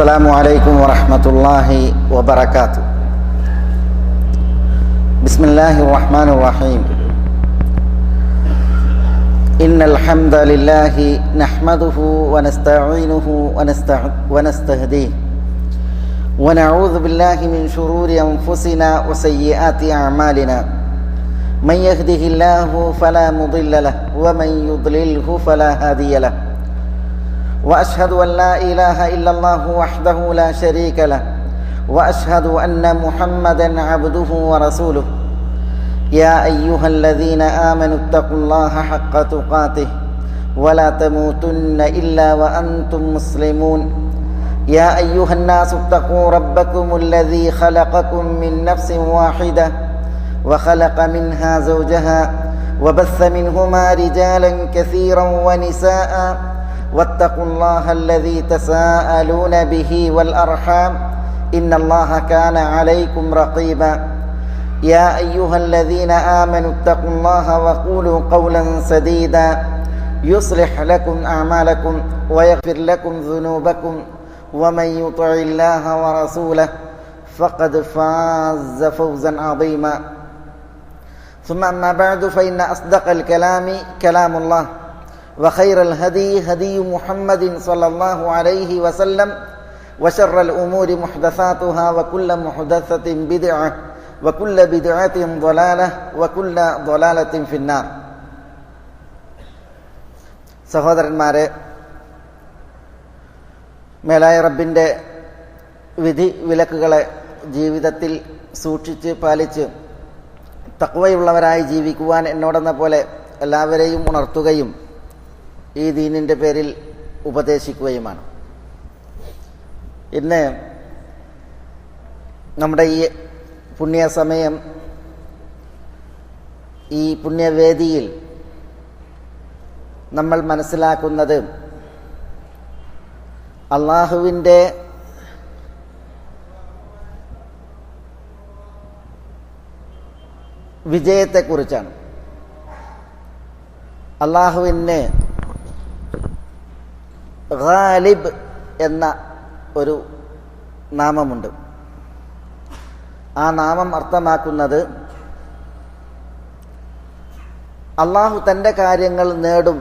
السلام عليكم ورحمة الله وبركاته. بسم الله الرحمن الرحيم. إن الحمد لله نحمده ونستعينه ونستهديه ونعوذ بالله من شرور أنفسنا وسيئات أعمالنا. من يهده الله فلا مضل له ومن يضلله فلا هادي له. وأشهد أن لا إله إلا الله وحده لا شريك له وأشهد أن محمدا عبده ورسوله. يا أيها الذين آمنوا اتقوا الله حق تقاته ولا تموتن إلا وأنتم مسلمون. يا أيها الناس اتقوا ربكم الذي خلقكم من نفس واحدة وخلق منها زوجها وبث منهما رجالا كثيرا ونساء واتقوا الله الذي تساءلون به والأرحام إن الله كان عليكم رقيبا. يا أيها الذين آمنوا اتقوا الله وقولوا قولا سديدا يصلح لكم أعمالكم ويغفر لكم ذنوبكم ومن يطع الله ورسوله فقد فاز فوزا عظيما. ثم أما بعد فإن أصدق الكلام كلام الله وخير الهدي هدي محمد صلى الله عليه وسلم وشر الأمور محدثاتها وكل محدثة بدعة وكل بدعة ضلالة وكل ضلالة في النار. സഹോദരന്മാരെ, മേലായ റബ്ബിൻ്റെ വിധി വിലക്കുകളെ ജീവിതത്തിൽ സൂക്ഷിച്ച് പാലിച്ച് തഖ്വയുള്ളവരായി ജീവിക്കുവാൻ എന്നോടെന്ന പോലെ എല്ലാവരെയും ഉണർത്തുകയും ഈ ദീനിൻ്റെ പേരിൽ ഉപദേശിക്കുകയുമാണ്. ഇന്ന് നമ്മുടെ ഈ പുണ്യസമയം, ഈ പുണ്യവേദിയിൽ നമ്മൾ മനസ്സിലാക്കുന്നത് അള്ളാഹുവിൻ്റെ വിജയത്തെക്കുറിച്ചാണ്. അള്ളാഹുവിന് ഗാലിബ് എന്ന ഒരു നാമമുണ്ട്. ആ നാമം അർത്ഥമാക്കുന്നത് അള്ളാഹു തൻ്റെ കാര്യങ്ങൾ നേടും,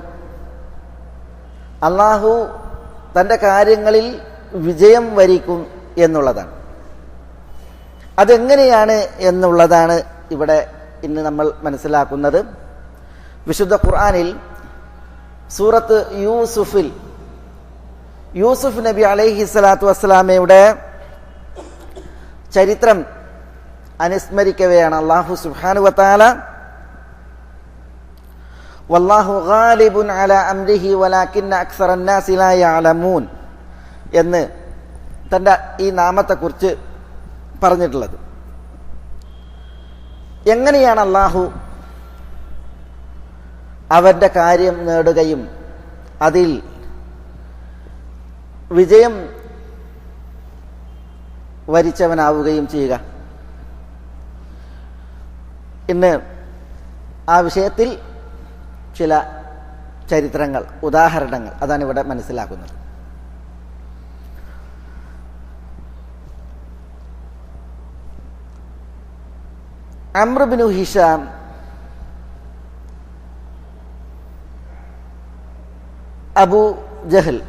അള്ളാഹു തൻ്റെ കാര്യങ്ങളിൽ വിജയം വരിക്കും എന്നുള്ളതാണ്. അതെങ്ങനെയാണ് എന്നുള്ളതാണ് ഇവിടെ ഇന്ന് നമ്മൾ മനസ്സിലാക്കുന്നത്. വിശുദ്ധ ഖുർആനിൽ സൂറത്ത് യൂസുഫിൽ യൂസുഫ് നബി അലൈഹി സ്വലാത്തു വസ്സലാമയുടെ ചരിത്രം അനുസ്മരിക്കവെയാണ് അല്ലാഹു സുബ്ഹാനഹു വ തആല വല്ലാഹു ഗാലിബുൻ അലാ അംരിഹി വലാകിന്ന അക്സറന്നാസി ലാ യഅലമൂൻ എന്ന് തൻ്റെ ഈ നാമത്തെക്കുറിച്ച് പറഞ്ഞിട്ടുള്ളത്. എങ്ങനെയാണ് അല്ലാഹു അവൻ്റെ കാര്യം നേടുകയും അതിൽ വിജയം വരിച്ചവനാവുകയും ചെയ്യുക? ഇന്ന് ആ വിഷയത്തിൽ ചില ചരിത്രങ്ങൾ, ഉദാഹരണങ്ങൾ അതാണ് ഇവിടെ മനസ്സിലാക്കുന്നത്. അംർ ബിനു ഹിഷാം അബൂ ജഹൽ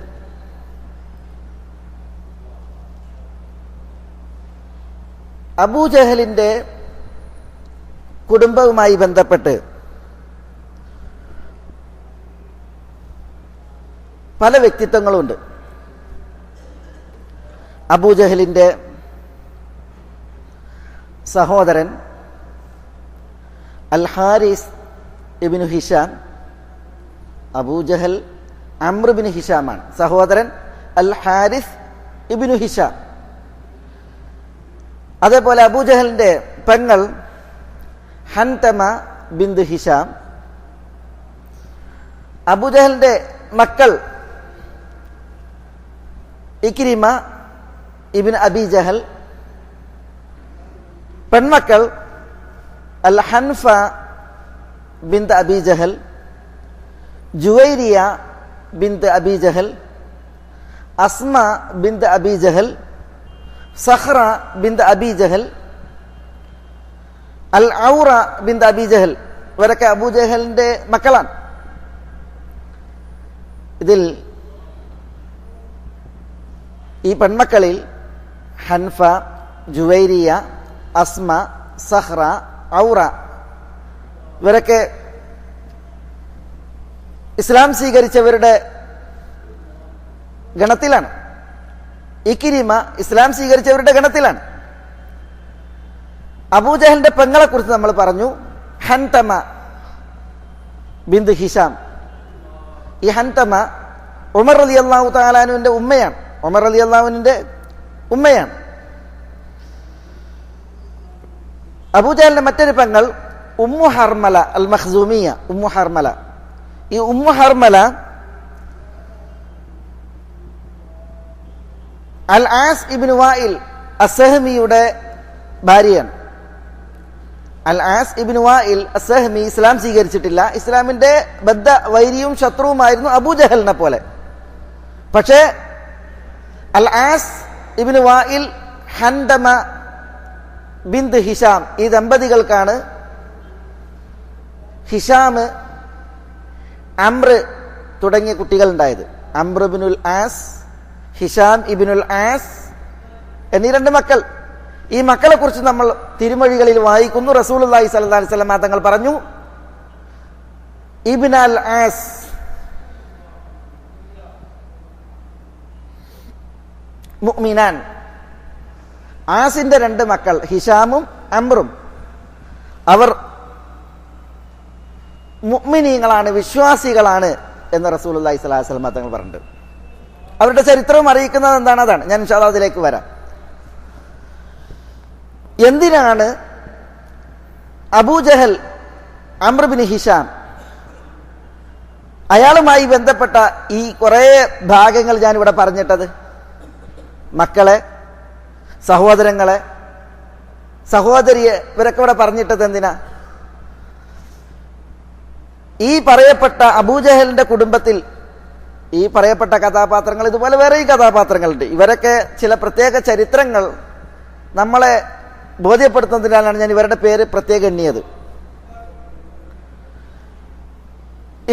അബൂജഹലിൻ്റെ കുടുംബവുമായി ബന്ധപ്പെട്ട് പല വ്യക്തിത്വങ്ങളുണ്ട്. അബൂജഹലിൻ്റെ സഹോദരൻ അൽ ഹാരിസ് ഇബ്നു ഹിഷാം, അബൂജഹൽ അംർ ഇബ്നു ഹിഷാമാണ്, സഹോദരൻ അൽ ഹാരിസ് ഇബ്നു ഹിഷാം. അതേപോലെ അബൂജഹലിൻ്റെ പെങ്ങൾ ഹൻതമ ബിന്ത് ഹിഷാം. അബൂജഹലിൻ്റെ മക്കൾ ഇക്രിമ ഇബ്നു അബി ജഹൽ, പെൺമക്കൾ അൽ ഹൻഫ ബിന്ത് അബി ജഹൽ, ജുവൈരിയ ബിന്ത് അബി ജഹൽ, അസ്മ ബിന്ത് അബി ജഹൽ, സഹ്റ ബിന്ത് അബി ജഹൽ, അൽ ഔറ ബിന്ത് അബി ജഹൽ, ഇവരൊക്കെ അബൂജഹലിന്റെ മക്കളാണ്. ഇതിൽ ഈ പെൺമക്കളിൽ ഹൻഫ, ജുവൈരിയ, അസ്മ, സഹ്റ, ഔറ ഇവരൊക്കെ ഇസ്ലാം സ്വീകരിച്ചവരുടെ ഗണത്തിലാണ്. ഇക്രിമ ഇസ്ലാം സ്വീകരിച്ചവരുടെ ഗണത്തിലാണ്. അബൂജഹലിന്റെ പെങ്ങളെ കുറിച്ച് നമ്മൾ പറഞ്ഞു, ഹൻതമ ബിന്ത് ഹിഷാം. ഈ ഹൻതമ ഉമർ റളിയല്ലാഹു തആല അൻഹുവിന്റെ ഉമ്മയാണ്. ഉമർ റളിയല്ലാഹുവിന്റെ ഉമ്മയാണ്. അബൂജഹലിന്റെ മറ്റൊരു പെങ്ങൾ ഉമ്മു ഹർമല അൽ മഖ്സൂമിയ. ഉമ്മു ഹർമല, ഈ ഉമ്മു ഹർമല അൽ ആസ് ഇബ്നു വായിൽ അസ്സഹ്മിയുടെ ഭാര്യയാണ്. അൽ ആസ് ഇബ്നു വായിൽ അസ്സഹ്മി ഇസ്ലാം സ്വീകരിച്ചിട്ടില്ല. ഇസ്ലാമിന്റെ ബദ്ധ വൈരിയും ശത്രുവുമായിരുന്നു അബൂജഹലിനെ പോലെ. പക്ഷേ അൽ ആസ് ഇബ്നു വായിൽ, ഹൻതമ ബിന്ത് ഹിഷാം, ഈ ദമ്പതികൾക്കാണ് ഹിഷാം, അംർ തുടങ്ങിയ കുട്ടികൾ ഉണ്ടായത്. അംർ ഇബ്നുൽ ആസ്, ഹിഷാം ഇബ്നുൽ ആസ് എന്നീ രണ്ട് മക്കൾ. ഈ മക്കളെ കുറിച്ച് നമ്മൾ തിരുമൊഴികളിൽ വായിക്കുന്നു. റസൂലുള്ളാഹി സ്വല്ലല്ലാഹു അലൈഹി വസല്ലം തങ്ങൾ പറഞ്ഞു, ഇബ്ന അൽ ആസ് മുഅ്മിനാൻ. ആസിന്റെ രണ്ട് മക്കൾ ഹിഷാമും അംറും അവർ മുഅ്മിനീങ്ങളാണ്, വിശ്വാസികളാണ് എന്ന് റസൂലുള്ളാഹി സ്വല്ലല്ലാഹു അലൈഹി വസല്ലം തങ്ങൾ പറഞ്ഞിട്ടുണ്ട്. അവരുടെ ചരിത്രവും അറിയിക്കുന്നത് എന്താണ്? അതാണ്. ഞാൻ ഇൻഷാ അല്ലാഹ് അതിലേക്ക് വരാം. എന്തിനാണ് അബൂജഹൽ അംർ ബിൻ ഹിഷാം അയാളുമായി ബന്ധപ്പെട്ട ഈ കുറേ ഭാഗങ്ങൾ ഞാനിവിടെ പറഞ്ഞിട്ടത്? മക്കളെ, സഹോദരങ്ങളെ, സഹോദരിയെ ഇവരൊക്കെ ഇവിടെ പറഞ്ഞിട്ടത് എന്തിനാ? ഈ പറയപ്പെട്ട അബൂജഹലിന്റെ കുടുംബത്തിൽ ഈ പറയപ്പെട്ട കഥാപാത്രങ്ങൾ, ഇതുപോലെ വേറെയും കഥാപാത്രങ്ങളുണ്ട്. ഇവരൊക്കെ ചില പ്രത്യേക ചരിത്രങ്ങൾ നമ്മളെ ബോധ്യപ്പെടുത്തുന്നതിനാലാണ് ഞാൻ ഇവരുടെ പേര് പ്രത്യേകം എണ്ണിയത്.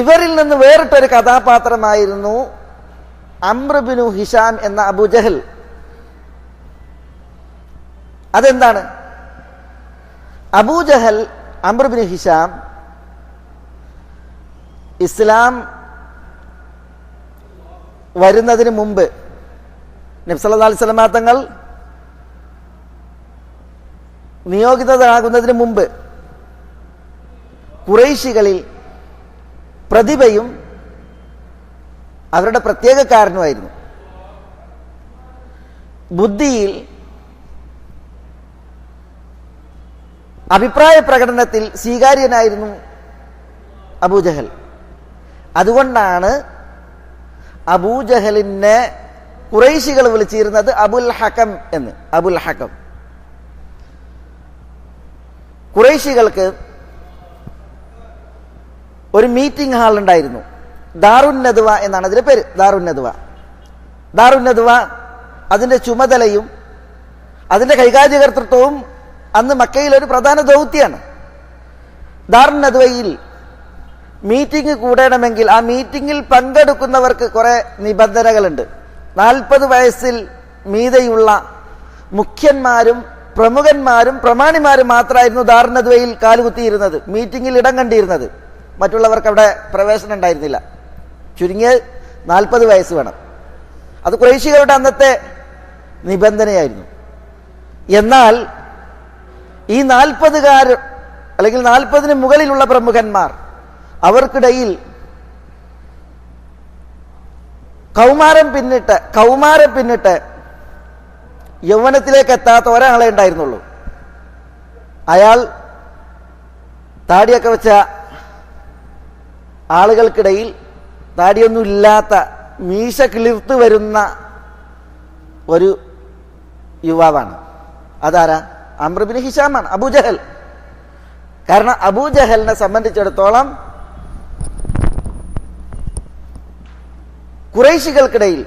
ഇവരിൽ നിന്ന് വേറിട്ടൊരു കഥാപാത്രമായിരുന്നു അംർ ബിൻ ഹിഷാം എന്ന അബൂജഹൽ. അതെന്താണ്? അബൂജഹൽ അംർ ബിൻ ഹിഷാം ഇസ്ലാം വരുന്നതിന് മുമ്പ്, നബി സല്ലല്ലാഹു അലൈഹി വസല്ലം തങ്ങൾ നിയോഗിതരാകുന്നതിന് മുമ്പ് ഖുറൈശികളിൽ പ്രതിഭയും അവരുടെ പ്രത്യേക കാരണമായിരുന്നു. ബുദ്ധിയിൽ, അഭിപ്രായ പ്രകടനത്തിൽ സ്വീകാര്യനായിരുന്നു അബൂജഹൽ. അതുകൊണ്ടാണ് അബൂജഹലിനെ ഖുറൈശികൾ വിളിച്ചിരുന്നത് അബുൽ ഹകം എന്ന്. അബുൽ ഹകം. ഖുറൈശികൾക്ക് ഒരു മീറ്റിംഗ് ഹാൾ ഉണ്ടായിരുന്നു. ദാറുൻ നദ്വ എന്നാണ് അതിന്റെ പേര്. ദാറുൻ നദ്വ. ദാറുൻ നദ്വ അതിന്റെ ചുമതലയും അതിന്റെ കൈകാര്യകർത്തൃത്വവും അന്ന് മക്കയിൽ ഒരു പ്രധാന ദൗത്യമാണ്. ദാറുൻ നദ്വയിൽ മീറ്റിംഗ് കൂടണമെങ്കിൽ ആ മീറ്റിംഗിൽ പങ്കെടുക്കുന്നവർക്ക് കുറെ നിബന്ധനകളുണ്ട്. 40 വയസ്സിൽ മീതെയുള്ള മുഖ്യന്മാരും പ്രമുഖന്മാരും പ്രമാണിമാരും മാത്രമായിരുന്നു ദാറുൻ നദ്വയിൽ കാലുകുത്തിയിരുന്നത്, മീറ്റിംഗിൽ ഇടം കണ്ടിരുന്നത്. മറ്റുള്ളവർക്ക് അവിടെ പ്രവേശനം ഉണ്ടായിരുന്നില്ല. ചുരുങ്ങിയത് 40 വയസ്സ് വേണം. അത് ഖുറൈശികളുടെ അന്നത്തെ നിബന്ധനയായിരുന്നു. എന്നാൽ ഈ 40 അല്ലെങ്കിൽ 40 മുകളിലുള്ള പ്രമുഖന്മാർ, അവർക്കിടയിൽ കൗമാരം പിന്നിട്ട് യൗവനത്തിലേക്ക് എത്താത്ത ഒരാളെ ഉണ്ടായിരുന്നുള്ളൂ. അയാൾ താടിയൊക്കെ വെച്ച ആളുകൾക്കിടയിൽ താടിയൊന്നും ഇല്ലാത്ത, മീശ കിളിർത്ത് വരുന്ന ഒരു യുവാവാണ്. അതാരാ? അംർ ബിൻ ഹിഷാമാണ്, അബൂജഹൽ. കാരണം അബൂജഹലിനെ സംബന്ധിച്ചിടത്തോളം ഖുറൈശികൾക്കിടയിൽ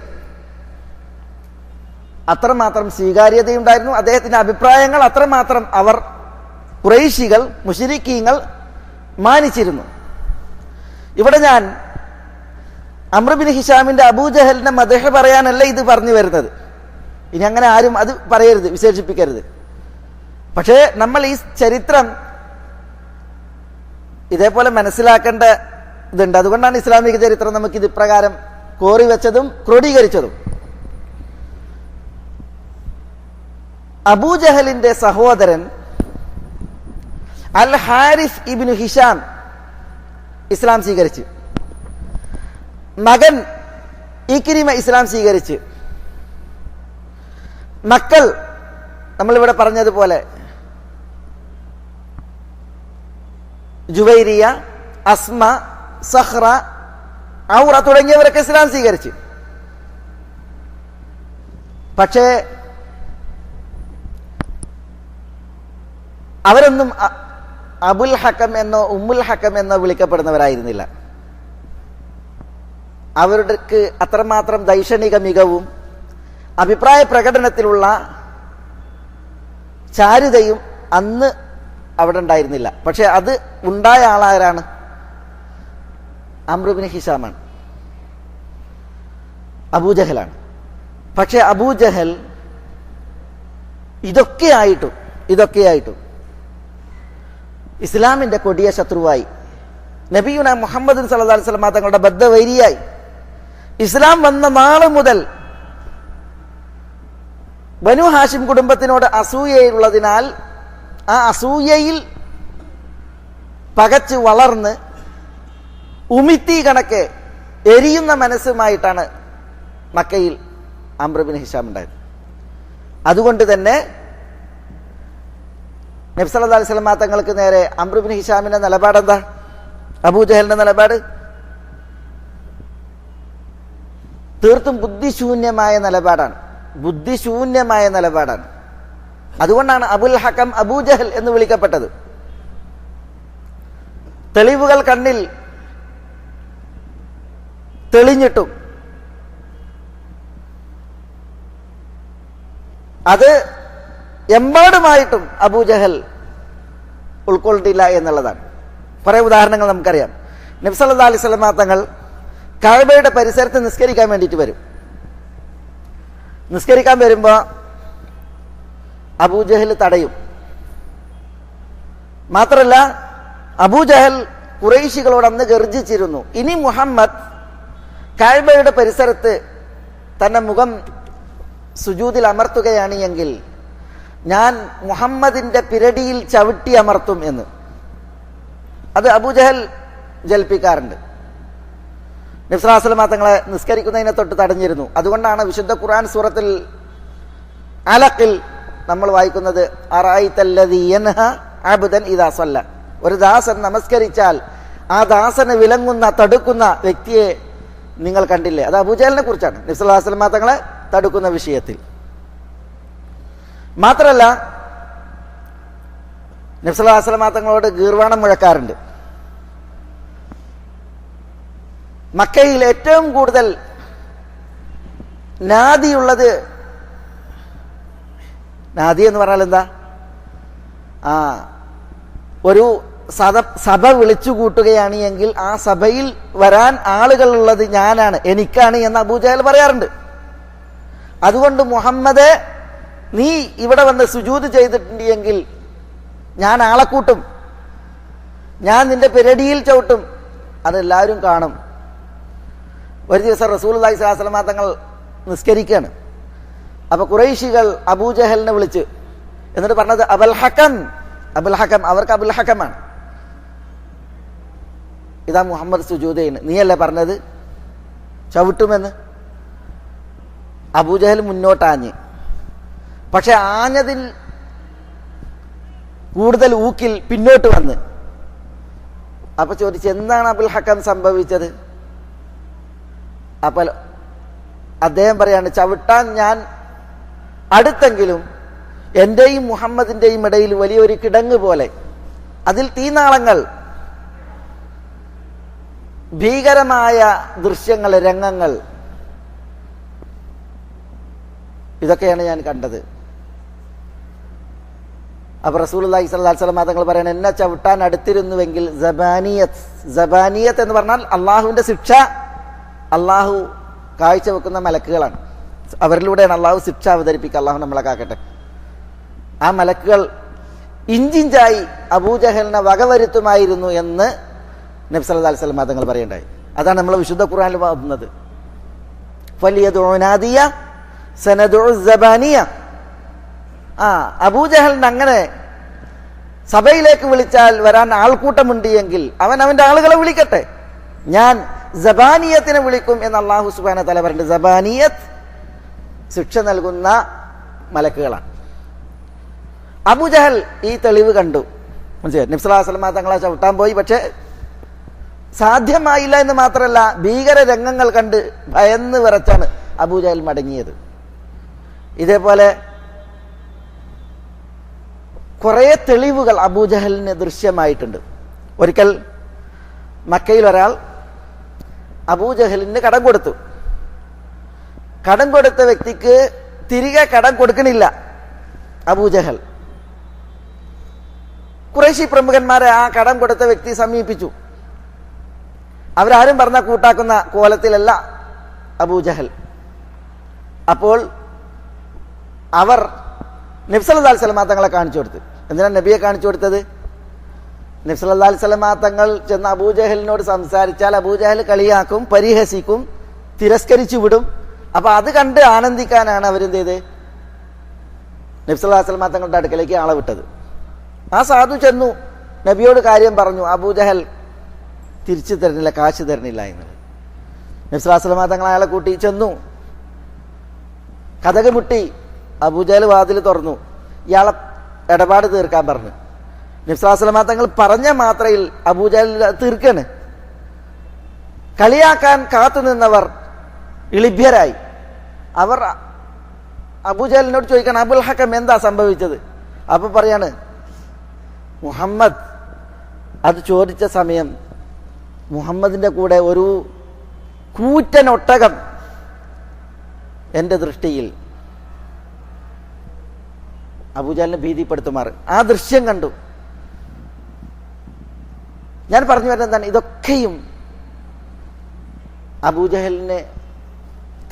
അത്രമാത്രം സ്വീകാര്യതയുണ്ടായിരുന്നു. അദ്ദേഹത്തിന്റെ അഭിപ്രായങ്ങൾ അത്രമാത്രം അവർ ഖുറൈശികൾ, മുശ്രിക്കീങ്ങൾ മാനിച്ചിരുന്നു. ഇവിടെ ഞാൻ അംർ ബിൻ ഹിഷാമിന്റെ അബൂജഹലിന്റെ മദ്ഹ് പറയാനല്ല ഇത് പറഞ്ഞു വരുന്നത്. ഇനി അങ്ങനെ ആരും അത് പറയരുത്, വിശേഷിപ്പിക്കരുത്. പക്ഷേ നമ്മൾ ഈ ചരിത്രം ഇതേപോലെ മനസ്സിലാക്കേണ്ട ഇതുണ്ട്. അതുകൊണ്ടാണ് ഇസ്ലാമിക ചരിത്രം നമുക്കിത് ഇപ്രകാരം കോറി വെച്ചതും ക്രോഡീകരിച്ചതും. അബൂജഹലിന്റെ സഹോദരൻ അൽ ഹാരിസ് ഇബ്നു ഹിഷാം ഇസ്ലാം സ്വീകരിച്ചു. മകൻ ഇക്രിമ ഇസ്ലാം സ്വീകരിച്ച്. മക്കൾ നമ്മളിവിടെ പറഞ്ഞതുപോലെ ജുവൈരിയ, അസ്മ, സഹ്റ, ഔറ തുടങ്ങിയവരൊക്കെ ഇസ്ലാം സ്വീകരിച്ചു. പക്ഷേ അവരൊന്നും അബുൽ ഹക്കം എന്നോ ഉമ്മുൽ ഹക്കം എന്നോ വിളിക്കപ്പെടുന്നവരായിരുന്നില്ല. അവർക്ക് അത്രമാത്രം ദൈക്ഷണിക മികവും അഭിപ്രായ പ്രകടനത്തിലുള്ള ചാരുതയും അന്ന് അവിടെ ഉണ്ടായിരുന്നില്ല. പക്ഷെ അത് ഉണ്ടായ ആളാരാണ്? അംർ ബിൻ ഹിഷാമാണ്, അബൂജഹലാണ്. പക്ഷെ അബൂജഹൽ ഇതൊക്കെയായിട്ടും ഇസ്ലാമിന്റെ കൊടിയ ശത്രുവായി, നബിയുന മുഹമ്മദ് സല്ലല്ലാഹു അലൈഹി വസല്ലം തങ്ങളുടെ ബദ്ധവൈരിയായി. ഇസ്ലാം വന്ന നാള് മുതൽ ബനു ഹാഷിം കുടുംബത്തിനോട് അസൂയയുള്ളതിനാൽ ആ അസൂയയിൽ പകച്ച് വളർന്ന് ഉമിത്തി കണക്കെ എരിയുന്ന മനസ്സുമായിട്ടാണ് മക്കയിൽ അംർ ബിൻ ഹിഷാം ഉണ്ടായത്. അതുകൊണ്ട് തന്നെ നബി സല്ലല്ലാഹു അലൈഹി വസല്ലം തങ്ങൾക്ക് നേരെ അംർ ബിൻ ഹിഷാമിന്റെ നിലപാട് എന്താ? അബൂജഹലിന്റെ നിലപാട് തീർത്തും ബുദ്ധിശൂന്യമായ നിലപാടാണ്. അതുകൊണ്ടാണ് അബുൽ ഹക്കം അബൂജഹൽ എന്ന് വിളിക്കപ്പെട്ടത്. തെളിവുകൾ കണ്ണിൽ തെളിഞ്ഞിട്ടും അത് എമ്പാടുമായിട്ടും അബൂജഹൽ ഉൾക്കൊണ്ടില്ല എന്നുള്ളതാണ്. കുറെ ഉദാഹരണങ്ങൾ നമുക്കറിയാം. നബി സല്ലല്ലാഹു അലൈഹി വസല്ലം തങ്ങൾ കഅബയുടെ പരിസരത്ത് നിസ്കരിക്കാൻ വേണ്ടിയിട്ട് വരും. നിസ്കരിക്കാൻ വരുമ്പോൾ അബൂജഹൽ തടയും. മാത്രല്ല അബൂജഹൽ ഖുറൈശികളോട് അന്ന് ഗർജിച്ചിരുന്നു, ഇനി മുഹമ്മദ് കഅബയുടെ പരിസരത്ത് തന്റെ മുഖം സുജൂദിൽ അമർത്തുകയാണ് എങ്കിൽ ഞാൻ മുഹമ്മദിന്റെ പിരടിയിൽ ചവിട്ടി അമർത്തും എന്ന്. അത് അബൂജഹൽ ജൽപ്പിക്കാറുണ്ട്. നബി സല്ലല്ലാഹു അലൈഹി വസല്ലം തങ്ങളെ നിസ്കരിക്കുന്നതിനെ തൊട്ട് തടഞ്ഞിരുന്നു. അതുകൊണ്ടാണ് വിശുദ്ധ ഖുർആൻ സൂറത്തിൽ അലഖിൽ നമ്മൾ വായിക്കുന്നത് അറഅയ്തല്ലദീ യൻഹ അബ്ദൻ ഇദാ സല്ല. ഒരു ദാസൻ നമസ്കരിച്ചാൽ ആ ദാസനെ വിലങ്ങുന്ന തടുക്കുന്ന വ്യക്തിയെ നിങ്ങൾ കണ്ടില്ലേ? അത് അബൂജഹലിനെ കുറിച്ചാണ്, നബി സല്ലല്ലാഹു അലൈഹി വസല്ലം തങ്ങളെ തടുക്കുന്ന വിഷയത്തിൽ. മാത്രല്ല നബി സല്ലല്ലാഹു അലൈഹി വസല്ലം തങ്ങളോട് ഗീർവാണം മുഴക്കാറുണ്ട്. മക്കയിൽ ഏറ്റവും കൂടുതൽ നാദിയുള്ളത്, നാദി എന്ന് പറഞ്ഞാൽ എന്താ? ഒരു സഭ വിളിച്ചു കൂട്ടുകയാണ് എങ്കിൽ ആ സഭയിൽ വരാൻ ആളുകൾ ഉള്ളത് ഞാനാണ്, എനിക്കാണ് എന്ന് അബൂജഹൽ പറയാറുണ്ട്. അതുകൊണ്ട് മുഹമ്മദ് നീ ഇവിടെ വന്ന് സുജൂദ് ചെയ്തിട്ടുണ്ട് എങ്കിൽ ഞാൻ ആളെ കൂട്ടും, ഞാൻ നിന്റെ പിരടിയിൽ ചവിട്ടും, അതെല്ലാവരും കാണും. ഒരു ദിവസം റസൂലുള്ളാഹി സ്വല്ലല്ലാഹു അലൈഹി വസല്ലം തങ്ങൾ നിസ്കരിക്കുകയാണ്. അപ്പൊ ഖുറൈശികൾ അബൂജഹലിനെ വിളിച്ച് എന്നിട്ട് പറഞ്ഞത് അബുൽ ഹക്കം, അവർക്ക് അബുൽ ഹക്കമാണ്. ഇതാ മുഹമ്മദ് സുജൂദ് ചെയ്യുന്നു, നീയല്ലേ പറഞ്ഞത് ചവിട്ടുമെന്ന്? അബൂജഹൽ മുന്നോട്ടാഞ്ഞ്, പക്ഷെ ആഞ്ഞതിൽ കൂടുതൽ ഊക്കിൽ പിന്നോട്ട് വന്ന്. അപ്പൊ ചോദിച്ചു, എന്താണ് അബുൽ ഹക്കം സംഭവിച്ചത്? അപ്പോൾ അദ്ദേഹം പറയാണ്, ചവിട്ടാൻ ഞാൻ അടുത്തെങ്കിലും എന്റെയും മുഹമ്മദിന്റെയും ഇടയിൽ വലിയൊരു കിടങ്ങ് പോലെ, അതിൽ തീനാളങ്ങൾ, ഭീകരമായ ദൃശ്യങ്ങൾ, രംഗങ്ങൾ. ഇതൊക്കെയാണ് ഞാൻ കണ്ടത്. അപ്പൊ റസൂലുള്ളാഹി സ്വല്ലല്ലാഹു അലൈഹി വസല്ലം തങ്ങൾ പറയണ, എന്നെ ചവിട്ടാൻ അടുത്തിരുന്നുവെങ്കിൽ ജബാനിയത്ത് എന്ന് പറഞ്ഞാൽ അള്ളാഹുവിന്റെ ശിക്ഷ അള്ളാഹു കാഴ്ചവെക്കുന്ന മലക്കുകളാണ്. അവരിലൂടെയാണ് അള്ളാഹു ശിക്ഷ അവതരിപ്പിക്കുക. അള്ളാഹു നമ്മളെ കാക്കട്ടെ. ആ മലക്കുകൾ ഇഞ്ചിഞ്ചായി അബൂജഹലിനെ വകവരുത്തുമായിരുന്നു എന്ന് നബി സല്ലല്ലാഹു അലൈഹി വസല്ലം തങ്ങൾ പറയുണ്ടായി. അതാണ് നമ്മൾ വിശുദ്ധ ഖുർആനിൽ വായിക്കുന്നത്. ഫലിയദഉ നാദിയ സനദഉ സബാനിയ. അബൂജഹലിന് അങ്ങനെ സഭയിലേക്ക് വിളിച്ചാൽ വരാൻ ആൾക്കൂട്ടമുണ്ട് എങ്കിൽ അവൻ അവന്റെ ആളുകളെ വിളിക്കട്ടെ, ഞാൻ സബാനിയത്തിനെ വിളിക്കും എന്ന് അല്ലാഹു സുബ്ഹാനഹു വ തആല പറയുന്നുണ്ട്. സബാനിയത്ത് ശിക്ഷ നൽകുന്ന മലക്കുകളാണ്. അബൂജഹൽ ഈ തെളിവ് കണ്ടു. മനസ്സിലായി? നബി സല്ലല്ലാഹു അലൈഹി വസല്ലം തങ്ങളെ ചവിട്ടാൻ പോയി, പക്ഷെ സാധ്യമായില്ല എന്ന് മാത്രമല്ല, ഭീകര രംഗങ്ങൾ കണ്ട് ഭയന്ന് വിറച്ചാണ് അബൂജഹൽ മടങ്ങിയത്. ഇതേപോലെ കുറേ തെളിവുകൾ അബൂജഹലിന് ദൃശ്യമായിട്ടുണ്ട്. ഒരിക്കൽ മക്കയിൽ ഒരാൾ അബൂജഹലിന് കടം കൊടുത്തു. കടം കൊടുത്ത വ്യക്തിക്ക് തിരികെ കടം കൊടുക്കണില്ല അബൂജഹൽ. ഖുറൈശി പ്രമുഖന്മാരെ ആ കടം കൊടുത്ത വ്യക്തി സമീപിച്ചു. അവരാരും പറഞ്ഞ കൂട്ടാക്കുന്ന കോലത്തിലല്ല അബൂജഹൽ. അപ്പോൾ അവർ നബി സല്ലല്ലാഹു അലൈഹി വസല്ലം തങ്ങളെ കാണിച്ചു കൊടുത്തു. എന്തിനാണ് നബിയെ കാണിച്ചു കൊടുത്തത്? നബി സല്ലല്ലാഹു അലൈഹി വസല്ലം തങ്ങൾ ചെന്ന് അബൂജഹലിനോട് സംസാരിച്ചാൽ അബൂജഹൽ കളിയാക്കും, പരിഹസിക്കും, തിരസ്കരിച്ചു വിടും. അപ്പൊ അത് കണ്ട് ആനന്ദിക്കാനാണ് അവരെന്ത് ചെയ്ത് നബി സല്ലല്ലാഹു അലൈഹി വസല്ലം തങ്ങളുടെ അടുക്കലേക്ക് ആളെ വിട്ടത്. ആ സാധു ചെന്നു നബിയോട് കാര്യം പറഞ്ഞു. അബൂജഹൽ തിരിച്ചു തരുന്നില്ല, കാശ് തരുന്നില്ല എന്നത്. നബി സല്ലല്ലാഹു അലൈഹി വസല്ലം തങ്ങൾ അയാളെ കൂട്ടി ചെന്നു. കതക് മുട്ടി. അബൂജഹൽ വാതിൽ തുറന്നു. ഇയാളെ ഇടപാട് തീർക്കാൻ പറഞ്ഞു. നബി സല്ലല്ലാഹു അലൈഹി വസല്ലം തങ്ങൾ പറഞ്ഞ മാത്രയിൽ അബൂജഹൽ തീർക്കാണ്. കളിയാക്കാൻ കാത്തുനിന്നവർ ഇളിഭ്യരായി. അവർ അബൂജഹലിനോട് ചോദിക്കണം, അബുൽ ഹക്കം എന്താ സംഭവിച്ചത്? അപ്പൊ പറയാണ്, മുഹമ്മദ് അത് ചോദിച്ച സമയം മുഹമ്മദിന്റെ കൂടെ ഒരു കൂറ്റൻ ഒട്ടകം എന്റെ ദൃഷ്ടിയിൽ അബൂജഹലിനെ ഭീതിപ്പെടുത്തുമാറ് ആ ദൃശ്യം കണ്ടു. ഞാൻ പറഞ്ഞു വരുന്നത് എന്താണ്? ഇതൊക്കെയും അബൂജഹലിനെ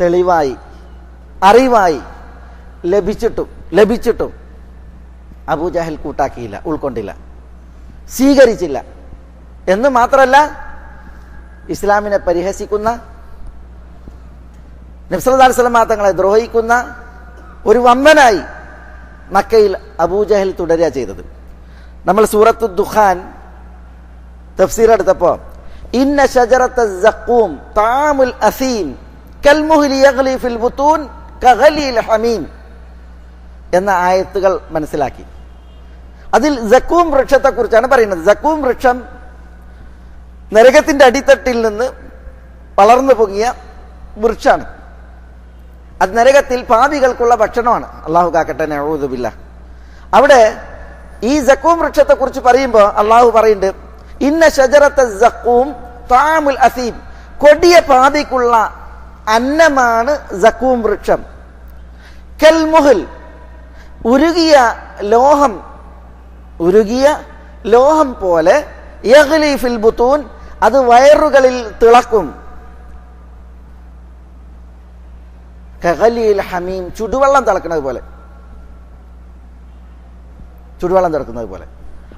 തെളിവായി അറിവായി ലഭിച്ചിട്ടും അബൂജഹൽ കൂട്ടാക്കിയില്ല, ഉൾക്കൊണ്ടില്ല, സ്വീകരിച്ചില്ല. എന്ന് മാത്രമല്ല, ഇസ്ലാമിനെ പരിഹസിക്കുന്ന, നബി സല്ലല്ലാഹു അലൈഹി വസല്ലം തങ്ങളെ ദ്രോഹിക്കുന്ന ഒരു വമ്പനായി മക്കയിൽ അബൂജഹൽ തുടരുക ചെയ്തത്. നമ്മൾ സൂറത്തു ദുഖാൻ തഫ്സീർ എടുത്തപ്പോ ഇന്ന ശജറത്ത സഖൂം തഅമുൽ അസീം കൽമുഹ്ലി യഗ്ലി ഫിൽ ബുതൂൻ കഗലിൽ ഹമീം എന്ന ആയത്തുകൾ മനസ്സിലാക്കി. അതിൽ സഖൂം വൃക്ഷത്തെ കുറിച്ചാണ് പറയുന്നത്. സഖൂം വൃക്ഷം നരകത്തിന്റെ അടിത്തട്ടിൽ നിന്ന് വളർന്നു പൊങ്ങിയ വൃക്ഷമാണ്. അത് നരകത്തിൽ പാപികൾക്കുള്ള ഭക്ഷണമാണ്. അള്ളാഹു കാക്കട്ടെ, നഊദു ബില്ലാഹ്. അവിടെ ഈ സഖൂം വൃക്ഷത്തെ കുറിച്ച് പറയുമ്പോൾ അള്ളാഹു പറയുന്നുണ്ട്, ഇന്ന ശജറത്ത സഖൂം തഅമുൽ അസീം, കൊടിയ പാപിക്കുള്ള അന്നമാണ് സഖൂം വൃക്ഷം. കൽമുഹൽ, ഉരുകിയ ലോഹം പോലെ, യഗ്ലി ഫിൽ ബുതൂൻ, അത് വയറുകളിൽ തിളക്കും. കഗലിൽ ഹമീം, ചുടുവെള്ളം തിളക്കുന്നത് പോലെ.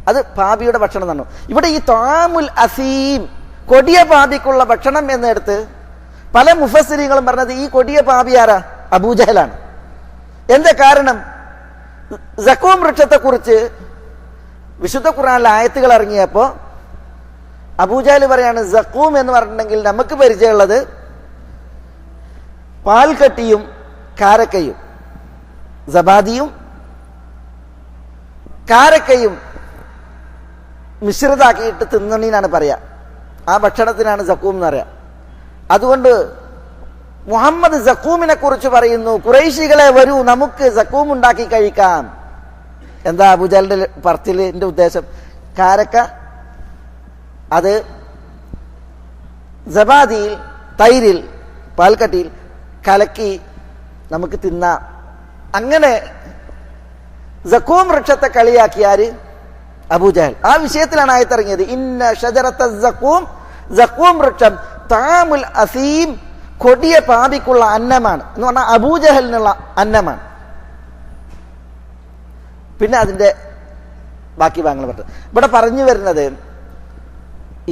അത് പാപിയുടെ ഭക്ഷണം തന്നെ. ഇവിടെ ഈ തഅമുൽ അസീം, കൊടിയ പാപിക്കുള്ള ഭക്ഷണം എന്നെടുത്ത് പല മുഫസ്സിരീങ്ങളും പറഞ്ഞത് ഈ കൊടിയ പാപി ആരാ? അബൂജഹലാണ്. എന്താ കാരണം? സഖൂം വൃക്ഷത്തെ കുറിച്ച് വിശുദ്ധ ഖുർആനിൽ ആയത്തുകൾ ഇറങ്ങിയപ്പോ അബൂജഹൽ പറയാണ്, സഖൂം എന്ന് പറഞ്ഞിട്ടുണ്ടെങ്കിൽ നമുക്ക് പരിചയമുള്ളത് പാൽക്കട്ടിയും കാരക്കയും, സബാദിയും കാരക്കയും മിശ്രിതാക്കിയിട്ട് തിന്നണീനാണ് പറയാ. ആ ഭക്ഷണത്തിനാണ് സഖൂം എന്ന് പറയാ. അതുകൊണ്ട് മുഹമ്മദ് സഖൂമിനെ കുറിച്ച് പറയുന്നു, ഖുറൈശികളെ വരൂ നമുക്ക് സഖൂം ഉണ്ടാക്കി കഴിക്കാം. എന്താ അബൂജഹലിന്റെ പറച്ചിലിന്റെ ഉദ്ദേശം? കാരക്ക അത് സബാദിയിൽ, തൈരിൽ, പാൽക്കട്ടിയിൽ കലക്കി നമുക്ക് തിന്നാം അങ്ങനെ സഖൂം വൃക്ഷത്തെ കളിയാക്കിയാര്? അബൂജഹൽ. ആ വിഷയത്തിലാണ് ആയത്തിറങ്ങിയത്. ഇന്ന ഷജറത്ത സഖൂം, സഖൂം വൃക്ഷം താമുൽ അസീം, കൊടിയ പാപിക്കുള്ള അന്നമാണ് എന്ന് പറഞ്ഞാൽ അബൂജഹലിനുള്ള അന്നമാണ്. പിന്നെ അതിന്റെ ബാക്കി ഭാഗങ്ങൾ പറഞ്ഞു. ഇവിടെ പറഞ്ഞു വരുന്നത്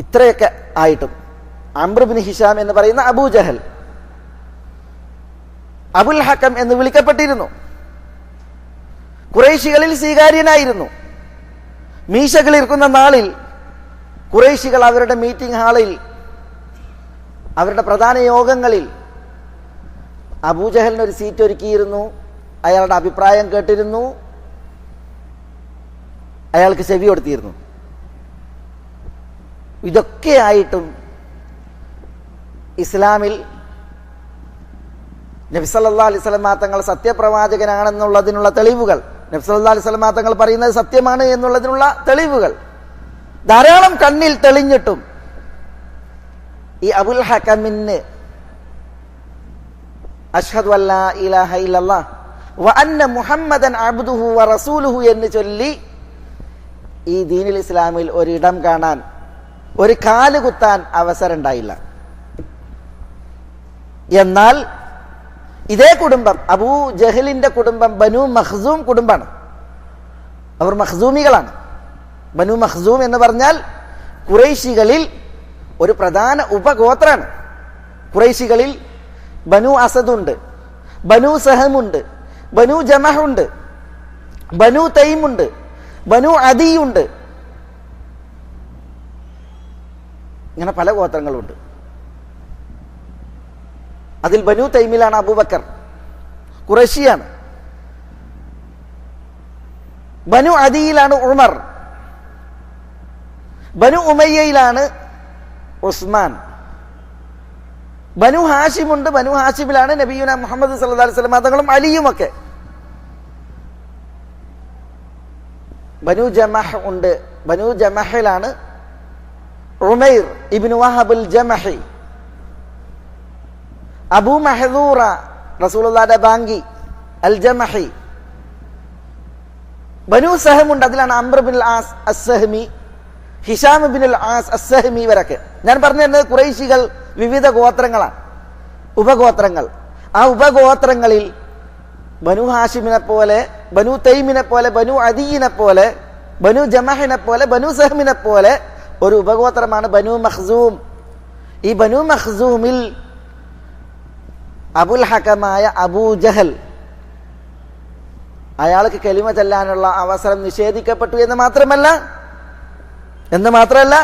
ഇത്രയൊക്കെ ആയിട്ടും അംർ ബിൻ ഹിഷാം എന്ന് പറയുന്ന അബൂജഹൽ അബുൽ ഹക്കം എന്ന് വിളിക്കപ്പെട്ടിരുന്നു. ഖുറൈശികളിൽ സ്വീകാര്യനായിരുന്നു. മീശകളിരിക്കുന്ന നാളിൽ ഖുറൈശികൾ അവരുടെ മീറ്റിംഗ് ഹാളിൽ, അവരുടെ പ്രധാന യോഗങ്ങളിൽ അബൂജഹലിന് ഒരു സീറ്റ് ഒരുക്കിയിരുന്നു. അയാളുടെ അഭിപ്രായം കേട്ടിരുന്നു, അയാൾക്ക് ചെവി കൊടുത്തിരുന്നു. ഇതൊക്കെയായിട്ടും ഇസ്ലാമിൽ നബി സല്ലല്ലാഹു അലൈഹി വസല്ലം തങ്ങൾ സത്യപ്രവാചകനാണെന്നുള്ളതിനുള്ള തെളിവുകൾ, നബി സല്ലല്ലാഹു അലൈഹി വസല്ലം തങ്ങൾ പറയുന്നത് സത്യമാണ് എന്നുള്ളതിനുള്ള തെളിവുകൾ ധാരാളം കണ്ണിൽ തെളിഞ്ഞിട്ടും ഈ അബുൽ ഹക്കമിന് അഷ്ഹദു അല്ലാ ഇലാഹ ഇല്ലല്ലാഹ് വ അന്ന മുഹമ്മദൻ അബ്ദുഹു വ റസൂലുഹു എന്ന് ചൊല്ലി ഈ ദീനുൽ ഇസ്ലാമിൽ ഒരിടം കാണാൻ, ഒരു കാല് കുത്താൻ അവസരം ഉണ്ടായില്ല. എന്നാൽ ഇതേ കുടുംബം, അബൂ ജഹലിന്റെ കുടുംബം ബനു മഖ്സൂം കുടുംബമാണ്. അവർ മഖ്സൂമികളാണ്. ബനു മഖ്സൂം എന്ന് പറഞ്ഞാൽ ഖുറൈശികളിൽ ഒരു പ്രധാന ഉപഗോത്രാണ്. ഖുറൈശികളിൽ ബനു അസദുണ്ട്, ബനു സഹമുണ്ട്, ബനു ജമഹുണ്ട്, ബനു തൈമുണ്ട്, ബനു അദിയുണ്ട്. ഇങ്ങനെ പല ഗോത്രങ്ങളുണ്ട്. അതിൽ ബനു തൈമിലാണ് അബൂബക്കർ, ഖുറൈശിയാണ്. ബനു അദിയിലാണ് ഉമർ, ബനു ഉമയ്യയിലാണ് ഉസ്മാൻ. ബനു ഹാഷിമുണ്ട്, ബനു ഹാഷിമിലാണ് നബിയുന മുഹമ്മദ് സല്ലല്ലാഹു അലൈഹി വസല്ലം തങ്ങളും അലിയുമൊക്കെ. ബനു ജമഹ് ഉണ്ട്, ബനു ജമഹിലാണ് ഉമൈർ ഇബ്നു വഹബുൽ ജമഹി. അബൂ മഹദൂറ റസൂലുള്ളാഹിയുടെ ബാങ്കി അൽ ജമഹി. ബനു സഹമുണ്ട്, അതിലാണ് Amr bin As Assahmi, Hisham bin As Assahmi വരൊക്കെ. ഞാൻ പറഞ്ഞു തരുന്നത് ഖുറൈശികൾ വിവിധ ഗോത്രങ്ങളാണ്, ഉപഗോത്രങ്ങൾ. ആ ഉപഗോത്രങ്ങളിൽ ബനു ഹാഷിമിനെ പോലെ, ബനു തൈമിനെ പോലെ, ബനു അദീനെ പോലെ, ബനു ജമഹിനെ പോലെ, ബനു സഹ്മിനെ പോലെ ഒരു ഉപഗോത്രമാണ് ബനു മഖ്സൂം. ഈ ബനു മഖ്സൂമിൽ അബുൽ ഹക്കമായ അബൂജഹൽ, അയാൾക്ക് കലിമ ചൊല്ലാനുള്ള അവസരം നിഷേധിക്കപ്പെട്ടു എന്ന് മാത്രമല്ല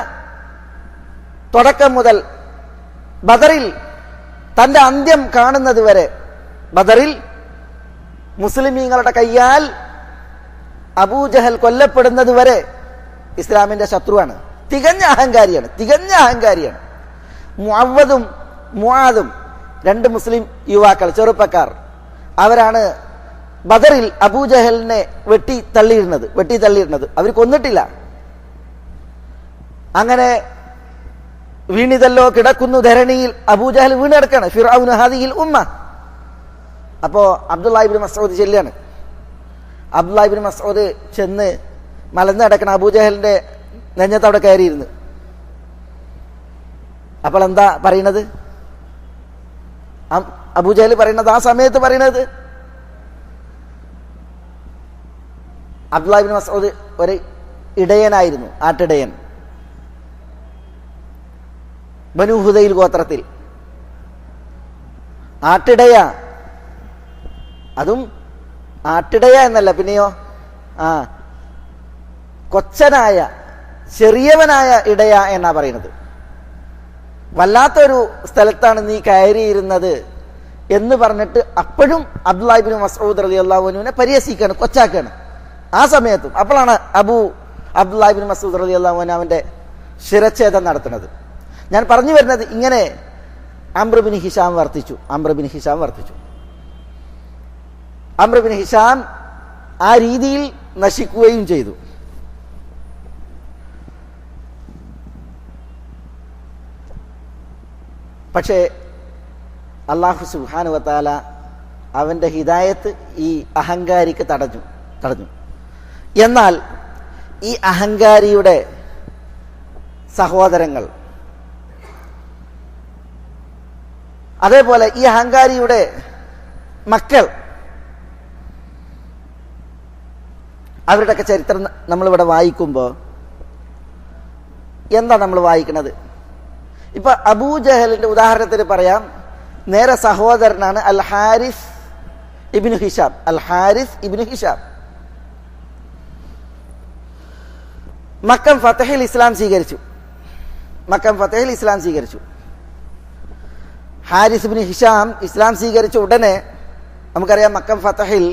തുടക്കം മുതൽ ബദറിൽ തന്റെ അന്ത്യം കാണുന്നത് വരെ, ബദറിൽ മുസ്ലിമീങ്ങളുടെ കയ്യാൽ അബൂജഹൽ കൊല്ലപ്പെടുന്നത് വരെ ഇസ്ലാമിന്റെ ശത്രുവാണ്. തികഞ്ഞ അഹങ്കാരിയാണ്. മുഅവ്വദും മുആദും, രണ്ട് മുസ്ലിം യുവാക്കൾ, ചെറുപ്പക്കാർ, അവരാണ് ബദറിൽ അബൂജഹലിനെ വെട്ടി തള്ളിയിരുന്നത്. അവർ കൊന്നിട്ടില്ല. അങ്ങനെ വീണിതല്ലോ കിടക്കുന്നു ധരണിയിൽ, അബൂജഹൽ വീണ് കിടക്കാണ്. ഫിർഔന ഹാദിഹിൽ ഉമ്മ. അപ്പോ അബ്ദുല്ലാഹി ഇബ്നു മസ്ഊദ് ചെല്ലാണ്. അബ്ദുല്ലാഹി ഇബ്നു മസ്ഊദ് ചെന്ന് മലന്ന് കിടക്കണ അബൂജഹലിന്റെ നെഞ്ഞത്ത് അവിടെ കയറിയിരുന്നു. അപ്പോൾ എന്താ പറയുന്നത്? അബൂജഹൽ പറയുന്നത്, ആ സമയത്ത് പറയുന്നത്, അബ്ദുല്ലാഹി ഇബ്നു മസ്ഊദ് ഒരു ഇടയനായിരുന്നു, ആട്ടിടയൻ, ബനു ഹുദൈൽ ഗോത്രത്തിൽ ആട്ടിടയ. അതും ആട്ടിടയ എന്നല്ല, പിന്നെയോ കൊച്ചനായ, ചെറിയവനായ ഇടയ എന്നാ പറയുന്നത്. വല്ലാത്തൊരു സ്ഥലത്താണ് നീ കയറിയിരുന്നത് എന്ന് പറഞ്ഞിട്ട് അപ്പോഴും അബ്ദുല്ലാഹി ഇബ്നു മസ്ഊദ് റളിയല്ലാഹു അൻഹുവിനെ പരിഹസിക്കാണ്, കൊച്ചാക്കാണ്. ആ സമയത്തും അപ്പോഴാണ് അബ്ദുല്ലാഹി ഇബ്നു മസ്ഊദ് റളിയല്ലാഹു അൻഹു അവന്റെ ശിരച്ഛേദം നടത്തുന്നത്. ഞാൻ പറഞ്ഞു വരുന്നത്, ഇങ്ങനെ അംർ ബിൻ ഹിഷാം വർത്തിച്ചു. അംർ ബിൻ ഹിഷാം ആ രീതിയിൽ നശിക്കുകയും ചെയ്തു. പക്ഷേ അല്ലാഹു സുബ്ഹാനഹു വ തആല അവൻ്റെ ഹിദായത്ത് ഈ അഹങ്കാരിക്ക് തടഞ്ഞു. എന്നാൽ ഈ അഹങ്കാരിയുടെ സഹോദരങ്ങൾ, അതേപോലെ ഈ അഹങ്കാരിയുടെ മക്കൾ, അവരുടെയൊക്കെ ചരിത്രം നമ്മളിവിടെ വായിക്കുമ്പോൾ എന്താ നമ്മൾ വായിക്കുന്നത്? ഇപ്പൊ അബൂജഹലിന്റെ ഉദാഹരണത്തിന് പറയാം, നേരെ സഹോദരനാണ് അൽ ഹാരിസ് ഇബ്നു ഹിഷാം. മക്കം ഫതഹിൽ ഇസ്ലാം സ്വീകരിച്ചു. ഹാരിസ് ഇബ്നു ഹിഷാം ഇസ്ലാം സ്വീകരിച്ച ഉടനെ നമുക്കറിയാം, മക്കം ഫതഹിൽ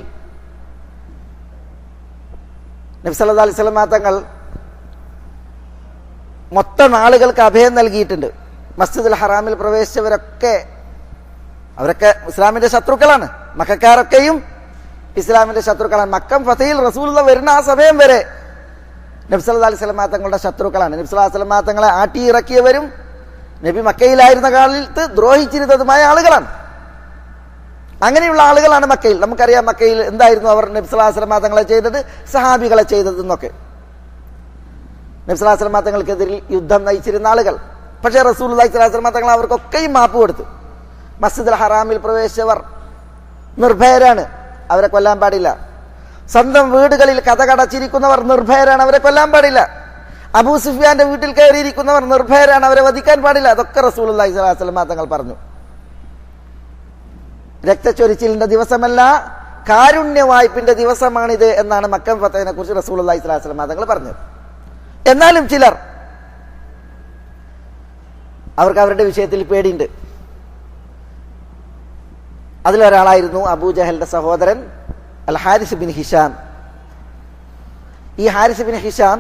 നബി സല്ലല്ലാഹു അലൈഹി വസല്ലം തങ്ങൾ മൊത്തം ആളുകൾക്ക് അഭയം നൽകിയിട്ടുണ്ട്. മസ്ജിദുൽ ഹറാമിൽ പ്രവേശിച്ചവരൊക്കെ അവരൊക്കെ ഇസ്ലാമിന്റെ ശത്രുക്കളാണ്. മക്കക്കാരൊക്കെയും ഇസ്ലാമിന്റെ ശത്രുക്കളാണ്. മക്കം ഫതഹിൽ റസൂലുള്ളാഹി വരുന്ന ആ സമയം വരെ നബി സല്ലല്ലാഹു അലൈഹി വസല്ലം തങ്ങളുടെ ശത്രുക്കളാണ്. നബി സല്ലല്ലാഹു അലൈഹി വസല്ലം തങ്ങളെ ആട്ടിയിറക്കിയവരും നബി മക്കയിലായിരുന്ന കാലത്ത് ദ്രോഹിച്ചിരുന്നതുമായ ആളുകളാണ്. അങ്ങനെയുള്ള ആളുകളാണ് മക്കയിൽ. നമുക്കറിയാം മക്കയിൽ എന്തായിരുന്നു അവർ നബി സല്ലല്ലാഹു അലൈഹി വസല്ലം തങ്ങളെ ചെയ്തത്, സഹാബികളെ ചെയ്തതെന്നൊക്കെ. നബി സല്ലല്ലാഹു അലൈഹി വസല്ലം തങ്ങൾക്കെതിരിൽ യുദ്ധം നയിച്ചിരുന്ന ആളുകൾ. പക്ഷേ റസൂലുള്ളാഹി സ്വല്ലല്ലാഹു അലൈഹി വസല്ലം തങ്ങൾ അവർക്കൊക്കെയും മാപ്പ് കൊടുത്തു. മസ്ജിദുൽ ഹറാമിൽ പ്രവേശിച്ചവർ നിർഭയരാണ്, അവരെ കൊല്ലാൻ പാടില്ല. സ്വന്തം വീടുകളിൽ കതകടച്ചിരിക്കുന്നവർ നിർഭയരാണ്, അവരെ കൊല്ലാൻ പാടില്ല. അബൂ സുഫിയാന്റെ വീട്ടിൽ കയറിയിരിക്കുന്നവർ നിർഭയരാണ്, അവരെ വധിക്കാൻ പാടില്ല. അതൊക്കെ റസൂലുള്ളാഹി സ്വല്ലല്ലാഹു അലൈഹി വസല്ലം തങ്ങൾ പറഞ്ഞു. രക്തച്ചൊരിച്ചിലിന്റെ ദിവസമല്ല, കാരുണ്യ വായ്പിന്റെ ദിവസമാണിത് എന്നാണ് മക്കം ഫതഹിനെ കുറിച്ച് റസൂലുള്ളാഹി സ്വല്ലല്ലാഹു അലൈഹി വസല്ലം തങ്ങൾ പറഞ്ഞത്. എന്നാലും ചിലർ, അവർക്ക് അവരുടെ വിഷയത്തിൽ പേടിയുണ്ട്. അതിലൊരാളായിരുന്നു അബൂജഹലിന്റെ സഹോദരൻ അൽ ഹാരിസ് ബിൻ ഹിഷാം. ഈ ഹാരിസ് ബിൻ ഹിഷാം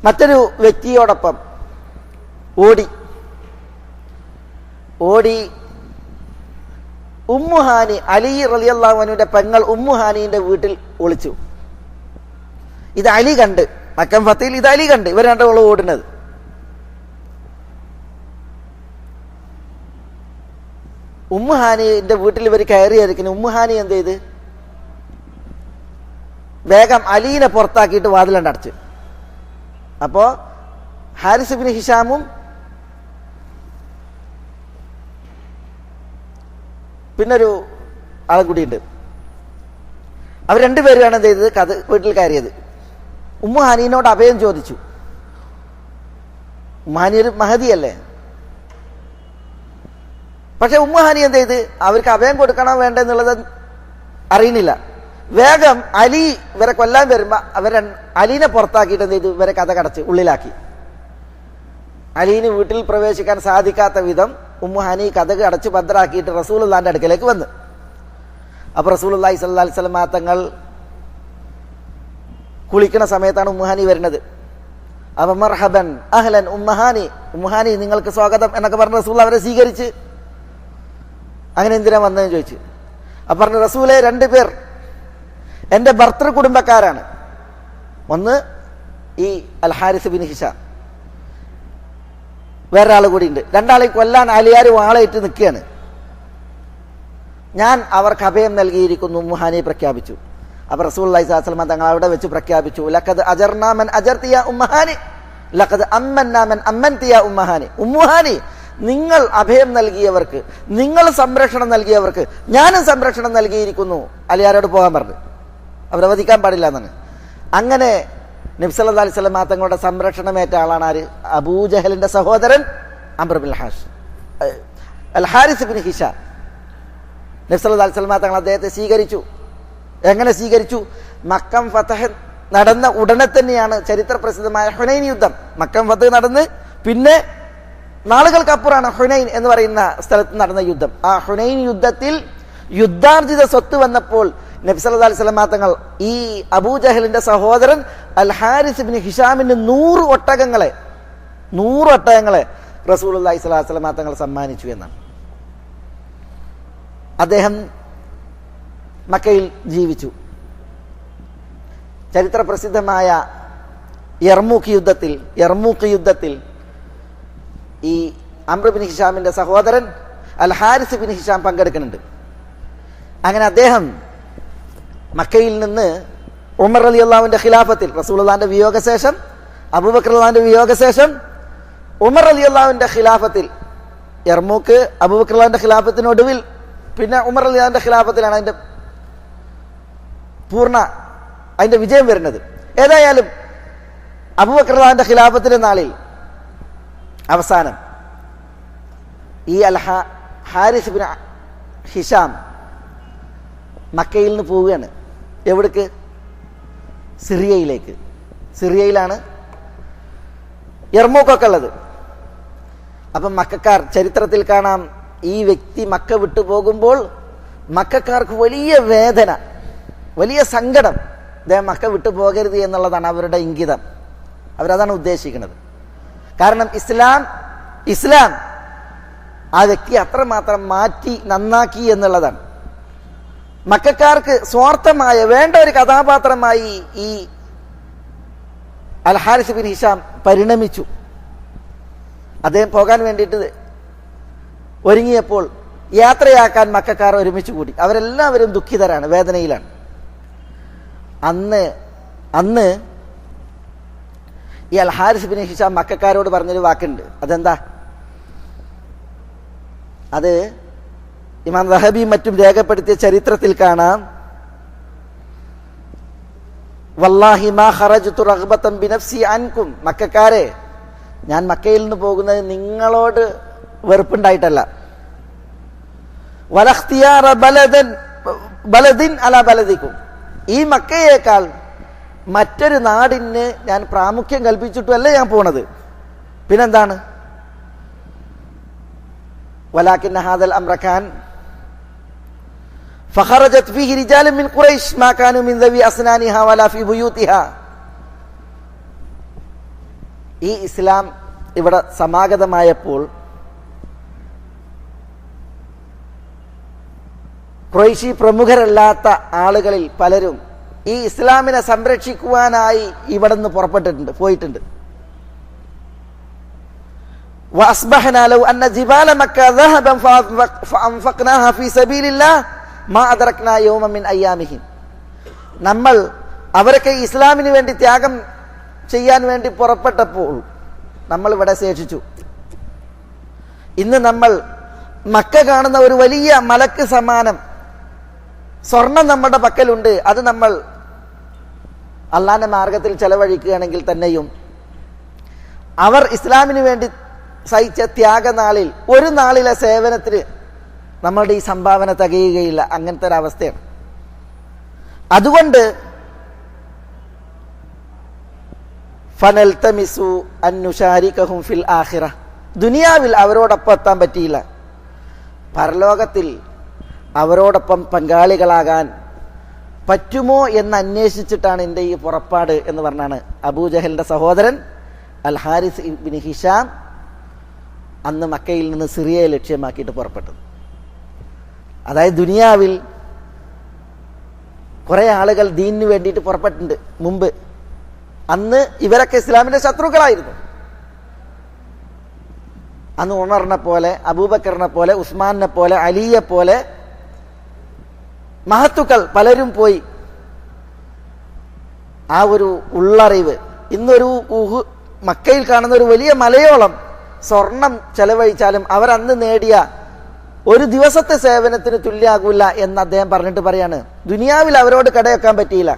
മറ്റൊരു വ്യക്തിയോടൊപ്പം ഓടി ഉമ്മുഹാനി, അലി റളിയല്ലാഹു അൻഹുവിന്റെ പെങ്ങൾ ഉമ്മുഹാനിയുടെ വീട്ടിൽ ഒളിച്ചു. ഇത് അലി കണ്ട്, മക്കം ഫതഹിൽ ഇത് അലി കണ്ട് ഇവർ രണ്ടോളം ഓടുന്നത്. ഉമ്മുഹാനിന്റെ വീട്ടിൽ ഇവർ കയറിയിരിക്കുന്നു. ഉമ്മുഹാനി എന്ത് ചെയ്ത്, വേഗം അലീനെ പുറത്താക്കിയിട്ട് വാതിലണ്ടടച്ച്. അപ്പോ ഹാരിസ് ഇബ്നു ഹിഷാമും പിന്നൊരു ആളും കൂടിയുണ്ട്. അവർ രണ്ടുപേരുമാണ് എന്ത് ചെയ്തത്, വീട്ടിൽ കയറിയത്. ഉമ്മുഹാനീനോട് അഭയം ചോദിച്ചു. ഉമ്മുഹാനി ഒരു മഹദിയല്ലേ. പക്ഷെ ഉമ്മുഹാനി എന്ത് ചെയ്ത്, അവർക്ക് അഭയം കൊടുക്കണോ വേണ്ടെന്നുള്ളത് അറിയുന്നില്ല. വേഗം അലി ഇവരെ കൊല്ലാൻ വരുമ്പോ അലീനെ പുറത്താക്കിയിട്ട് എന്ത് ചെയ്തു, ഇവരെ കടച്ച് ഉള്ളിലാക്കി. അലീന് വീട്ടിൽ പ്രവേശിക്കാൻ സാധിക്കാത്ത വിധം ഉമ്മുഹാനി കഥക് അടച്ച് ഭദ്രാക്കിയിട്ട് റസൂലുള്ളാഹിന്റെ അടുക്കലേക്ക് വന്ന്. അപ്പൊ റസൂലുള്ളാഹി സ്വല്ലല്ലാഹു അലൈഹി വസല്ലം തങ്ങൾ കുളിക്കുന്ന സമയത്താണ് ഉമ്മുഹാനി വരുന്നത്. അപ്പൊ മർഹബൻ അഹ്ലൻ ഉമ്മുഹാനി നിങ്ങൾക്ക് സ്വാഗതം എന്നൊക്കെ പറഞ്ഞ് റസൂൽ അവരെ സ്വീകരിച്ച്. അങ്ങനെ എന്തിനാ വന്നതെന്ന് ചോദിച്ചു. അപ്പൊ പറഞ്ഞു, റസൂലെ, 2 പേർ എന്റെ ഭർത്തൃ കുടുംബക്കാരാണ്. ഒന്ന് ഈ അൽ ഹാരിസ് ബിൻ ഹിഷാം, വേറൊരാൾ കൂടി ഉണ്ട്. 2 ആളെ കൊല്ലാൻ അലിയാർ വാളേറ്റ് നിൽക്കുകയാണ്. ഞാൻ അവർക്ക് അഭയം നൽകിയിരിക്കുന്നു ഉമ്മുഹാനി പ്രഖ്യാപിച്ചു. അപ്പൊ റസൂലുള്ളാഹി സ്വല്ലല്ലാഹു അലൈഹി വസല്ലം തങ്ങൾ അവിടെ വെച്ച് പ്രഖ്യാപിച്ചു, ലഖദ് അജർനാ മൻ അജർതി യാ ഉമ്മുഹാനി ലഖദ് അമ്മന്നാ മൻ അമ്മൻതി യാ ഉമ്മുഹാനി. ഉമ്മുഹാനി, നിങ്ങൾ അഭയം നൽകിയവർക്ക്, നിങ്ങൾ സംരക്ഷണം നൽകിയവർക്ക് ഞാനും സംരക്ഷണം നൽകിയിരിക്കുന്നു. അലിയാരോട് പോകാൻ പറഞ്ഞു, അവരെ വധിക്കാൻ പാടില്ല എന്നാണ്. അങ്ങനെ നബി സല്ലല്ലാഹു അലൈഹി വസല്ലം തങ്ങളുടെ സംരക്ഷണമേറ്റ ആളാണ് ആര്, അബൂജഹലിന്റെ സഹോദരൻ അംർ ബിൻ അൽ ഹാരിസ് ബിൻ ഹിഷാം. നബി സല്ലല്ലാഹു അലൈഹി വസല്ലം തങ്ങൾ അദ്ദേഹത്തെ സ്വീകരിച്ചു. എങ്ങനെ സ്വീകരിച്ചു? മക്കം ഫതഹ് നടന്ന ഉടനെ തന്നെയാണ് ചരിത്ര പ്രസിദ്ധമായ ഹുനൈൻ യുദ്ധം. മക്കം ഫതഹ് നടന്ന് പിന്നെ നാളുകൾക്കപ്പുറമാണ് ഹുനൈൻ എന്ന് പറയുന്ന സ്ഥലത്ത് നടന്ന യുദ്ധം. ആ ഹുനൈൻ യുദ്ധത്തിൽ യുദ്ധാർജിത സ്വത്ത് വന്നപ്പോൾ നബി സല്ലല്ലാഹു അലൈഹി വസല്ലം തങ്ങൾ ഈ അബൂജഹലിന്റെ സഹോദരൻ അൽ ഹാരിസ് ഇബ്നു ഹിഷാമിന് 100 ഒട്ടകങ്ങളെ റസൂലുള്ളാഹി സ്വല്ലല്ലാഹു അലൈഹി വസല്ലം തങ്ങൾ സമ്മാനിച്ചു എന്നാണ്. അദ്ദേഹം മക്കയിൽ ജീവിച്ചു. ചരിത്ര പ്രസിദ്ധമായ യർമൂക്ക് യുദ്ധത്തിൽ ഈ അംർ ബിൻ ഹിഷാമിന്റെ സഹോദരൻ അൽ ഹാരിസ് ബിൻ ഹിഷാം പങ്കെടുക്കുന്നുണ്ട്. അങ്ങനെ അദ്ദേഹം മക്കയിൽ നിന്ന് ഉമർ റളിയല്ലാഹുവിന്റെ ഖിലാഫത്തിൽ, റസൂലുള്ളാഹിന്റെ വിയോഗശേഷം, അബൂബക്കർ റളിയല്ലാഹുവിന്റെ വിയോഗശേഷം ഉമർ റളിയല്ലാഹുവിന്റെ ഖിലാഫത്തിൽ, യർമൂക്ക് അബൂബക്കർ റളിയല്ലാഹുവിന്റെ ഖിലാഫത്തിനൊടുവിൽ പിന്നെ ഉമർ റളിയല്ലാഹുവിന്റെ ഖിലാഫത്തിലാണ് അതിന്റെ വിജയം വരുന്നത്. ഏതായാലും അബൂബക്കർ റളിയല്ലാഹുവിന്റെ ഖിലാഫത്തിന്റെ നാളിൽ അവസാനം ഈ ഹാരിസ് ബിൻ ഹിഷാം മക്കയിൽ നിന്ന് പോവുകയാണ്. എവിടേക്ക്? സിറിയയിലേക്ക്. സിറിയയിലാണ് യർമൂക്കൊക്കെ ഉള്ളത്. അപ്പം മക്കാർ ചരിത്രത്തിൽ കാണാം, ഈ വ്യക്തി മക്ക വിട്ടു പോകുമ്പോൾ മക്കാർക്ക് വലിയ വേദന, വലിയ സങ്കടം. അദ്ദേഹം മക്ക വിട്ടു പോകരുത് എന്നുള്ളതാണ് അവരുടെ ഇംഗിതം. അവരതാണ് ഉദ്ദേശിക്കുന്നത്. കാരണം ഇസ്ലാം ആ വ്യക്തി അത്രമാത്രം മാറ്റി നന്നാക്കി എന്നുള്ളതാണ്. മക്കാർക്ക് സ്വാർത്ഥമായ വേണ്ട ഒരു കഥാപാത്രമായി ഈ അൽ ഹാരിസ് ബിൻ ഹിഷാം പരിണമിച്ചു. അദ്ദേഹം പോകാൻ വേണ്ടിയിട്ട് ഒരുങ്ങിയപ്പോൾ യാത്രയാക്കാൻ മക്കാർ ഒരുമിച്ച് കൂടി. അവരെല്ലാവരും ദുഃഖിതരാണ്, വേദനയിലാണ്. അന്ന് ഈ അൽ ഹാരിസ് ബിൻ ഹിഷാം മക്കാരോട് പറഞ്ഞൊരു വാക്കുണ്ട്. അതെന്താ? അത് ഇമാം ദഹബി മറ്റും രേഖപ്പെടുത്തിയ ചരിത്രത്തിൽ കാണാം. വല്ലാഹി മാ ഖറജ്തു റഗ്ബതൻ ബിനഫ്സി അൻകും, മക്കക്കാരെ, ഞാൻ മക്കയിൽ നിന്ന് പോകുന്നത് നിങ്ങളോട് വെറുപ്പുണ്ടായിട്ടല്ല. വലഖ്തിയാറ ബലദിൻ അലാ ബലദിക്കും, ഈ മക്കയേക്കാൾ മറ്റൊരു നാടിന് ഞാൻ പ്രാമുഖ്യം കൽപ്പിച്ചിട്ടുമല്ല ഞാൻ പോണത്. പിന്നെന്താണ്? വലാകിന്ന ഹാദൽ അംറകാൻ ഫഖറജത് ഫീഹി റിജാലുൻ മിൻ ഖുറൈശ് മാ കാനൂ മിൻ ദവി അസ്നാനിഹാ വലാ ഫീ ബുയൂതിഹാ. ഈ ഇസ്ലാം ഇവിടെ സമാഗതമായപ്പോൾ ഖുറൈശി പ്രമുഖരല്ലാത്ത ആളുകളിൽ പലരും ഈ ഇസ്ലാമിനെ സംരക്ഷിക്കുവാനായി ഇവിടെ നിന്ന് പുറപ്പെട്ടിട്ടുണ്ട്, പോയിട്ടുണ്ട്. وأصبحنا لو أن جبال مكة ذهبا فأنفقناها في سبيل الله ما أدركنا يوما من أيامهم. നമ്മൾ അവരൊക്കെ ഇസ്ലാമിന് വേണ്ടി ത്യാഗം ചെയ്യാൻ വേണ്ടി പുറപ്പെട്ടപ്പോൾ നമ്മൾ ഇവിടെ ശേഷിച്ചു. ഇന്ന് നമ്മൾ മക്ക കാണുന്ന ഒരു വലിയ മലക്ക് സമാനം സ്വർണം നമ്മുടെ പക്കലുണ്ട്. അത് നമ്മൾ അള്ളാന്റെ മാർഗത്തിൽ ചെലവഴിക്കുകയാണെങ്കിൽ തന്നെയും അവർ ഇസ്ലാമിന് വേണ്ടി സഹിച്ച ത്യാഗനാളിൽ ഒരു നാളിലെ സേവനത്തിന് നമ്മളുടെ ഈ സംഭാവന തികയുകയില്ല. അങ്ങനത്തെ ഒരു അവസ്ഥയാണ്. അതുകൊണ്ട് ഫനൽതമിസു അൻ നുശാരികഹും ഫിൽ ആഖിറ, ദുനിയാവിൽ അവരോടൊപ്പം എത്താൻ പറ്റിയില്ല, പരലോകത്തിൽ അവരോടൊപ്പം പങ്കാളികളാകാൻ പറ്റുമോ എന്ന് അന്വേഷിച്ചിട്ടാണ് എൻ്റെ ഈ പുറപ്പാട് എന്ന് പറഞ്ഞാണ് അബൂജഹലിന്റെ സഹോദരൻ അൽ ഹാരിസ് ഇബ്നു ഹിഷാം അന്ന് മക്കയിൽ നിന്ന് സിറിയയെ ലക്ഷ്യമാക്കിയിട്ട് പുറപ്പെട്ടത്. അതായത് ദുനിയാവിൽ കുറെ ആളുകൾ ദീനിന് വേണ്ടിയിട്ട് പുറപ്പെട്ടിട്ടുണ്ട് മുമ്പ്. അന്ന് ഇവരൊക്കെ ഇസ്ലാമിന്റെ ശത്രുക്കളായിരുന്നു. അന്ന് ഉമറിനെ പോലെ, അബൂബക്കറിനെ പോലെ, ഉസ്മാനെ പോലെ, അലിയെ പോലെ മഹത്തുക്കൾ പലരും പോയി. ആ ഒരു ഉള്ളറിവ് ഇന്നൊരു മക്കയിൽ കാണുന്ന ഒരു വലിയ മലയോളം സ്വർണം ചെലവഴിച്ചാലും അവരന്ന് നേടിയ ഒരു ദിവസത്തെ സേവനത്തിന് തുല്യാകൂല എന്ന് അദ്ദേഹം പറഞ്ഞിട്ട് പറയാണ്. ദുനിയാവിൽ അവരോട് കടയൊക്കാൻ പറ്റിയില്ല,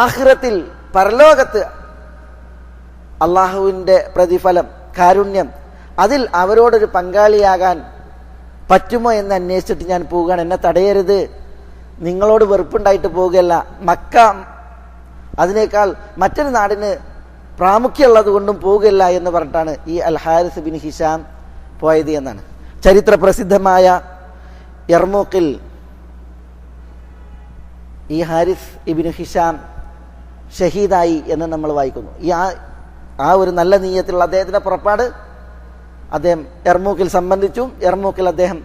ആഖിറത്തിൽ പരലോകത്ത് അള്ളാഹുവിൻ്റെ പ്രതിഫലം, കാരുണ്യം, അതിൽ അവരോടൊരു പങ്കാളിയാകാൻ പറ്റുമോ എന്ന് അന്വേഷിച്ചിട്ട് ഞാൻ പോവുകയാണ്. എന്നെ തടയരുത്, നിങ്ങളോട് വെറുപ്പുണ്ടായിട്ട് പോവുകയല്ല, മക്ക അതിനേക്കാൾ മറ്റൊരു നാടിന് പ്രാമുഖ്യമുള്ളത് കൊണ്ടും പോവുകയില്ല എന്ന് പറഞ്ഞിട്ടാണ് ഈ അൽ ഹാരിസ് ബിൻ ഹിഷാം പോയത് എന്നാണ്. ചരിത്ര പ്രസിദ്ധമായ യർമൂക്കിൽ ഈ ഹാരിസ് ഇബ്നു ഹിഷാം ഷഹീദായി എന്ന് നമ്മൾ വായിക്കുന്നു. ആ ഒരു നല്ല നീയത്തിലുള്ള അദ്ദേഹത്തിന്റെ പുറപ്പാട് അദ്ദേഹം യർമൂക്കിൽ സംബന്ധിച്ചു. യർമൂക്കിൽ അദ്ദേഹം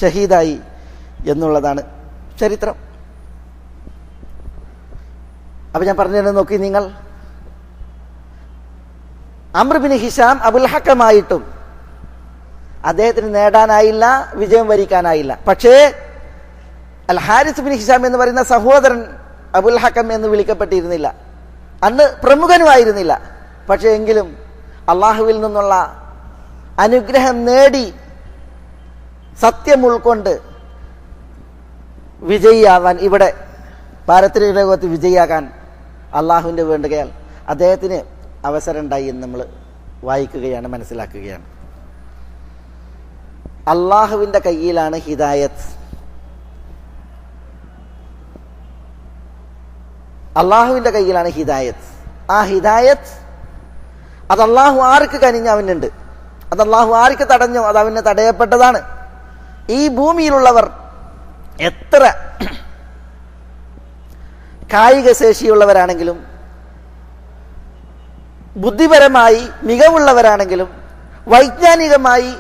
ഷഹീദായി എന്നുള്ളതാണ് ചരിത്രം. അപ്പൊ ഞാൻ പറഞ്ഞു നോക്കി, നിങ്ങൾ അംർ ബിൻ ഹിഷാം അബുൽ ഹക്കമായിട്ടും അദ്ദേഹത്തിന് നേടാനായില്ല, വിജയം വരിക്കാനായില്ല. പക്ഷേ അൽ ഹാരിസ് ബിൻ ഹിഷാം എന്ന് പറയുന്ന സഹോദരൻ അബുൽ ഹക്കം എന്ന് വിളിക്കപ്പെട്ടിരുന്നില്ല, അന്ന് പ്രമുഖനുമായിരുന്നില്ല. പക്ഷേ എങ്കിലും അള്ളാഹുവിൽ നിന്നുള്ള അനുഗ്രഹം നേടി സത്യം ഉൾക്കൊണ്ട് വിജയിയാവാൻ, ഇവിടെ പാരത്രിക ലോകത്ത് വിജയിയാകാൻ അള്ളാഹുവിൻ്റെ വേണ്ടുകയാൽ അദ്ദേഹത്തിന് അവസരം ഉണ്ടായി എന്ന് നമ്മൾ വായിക്കുകയാണ്, മനസ്സിലാക്കുകയാണ്. അള്ളാഹുവിൻ്റെ കയ്യിലാണ് ഹിദായത്ത്. അള്ളാഹുവിൻ്റെ കയ്യിലാണ് ഹിദായത്ത്. ആ ഹിദായത്ത് അത് അള്ളാഹു ആർക്ക് കനിഞ്ഞ അവനുണ്ട്, അത് അള്ളാഹു ആർക്ക് തടഞ്ഞോ അത് അവന് തടയപ്പെട്ടതാണ്. ഈ ഭൂമിയിലുള്ളവർ എത്ര കായിക ശേഷിയുള്ളവരാണെങ്കിലും ബുദ്ധിപരമായി മികവുള്ളവരാണെങ്കിലും വൈജ്ഞാനികമായി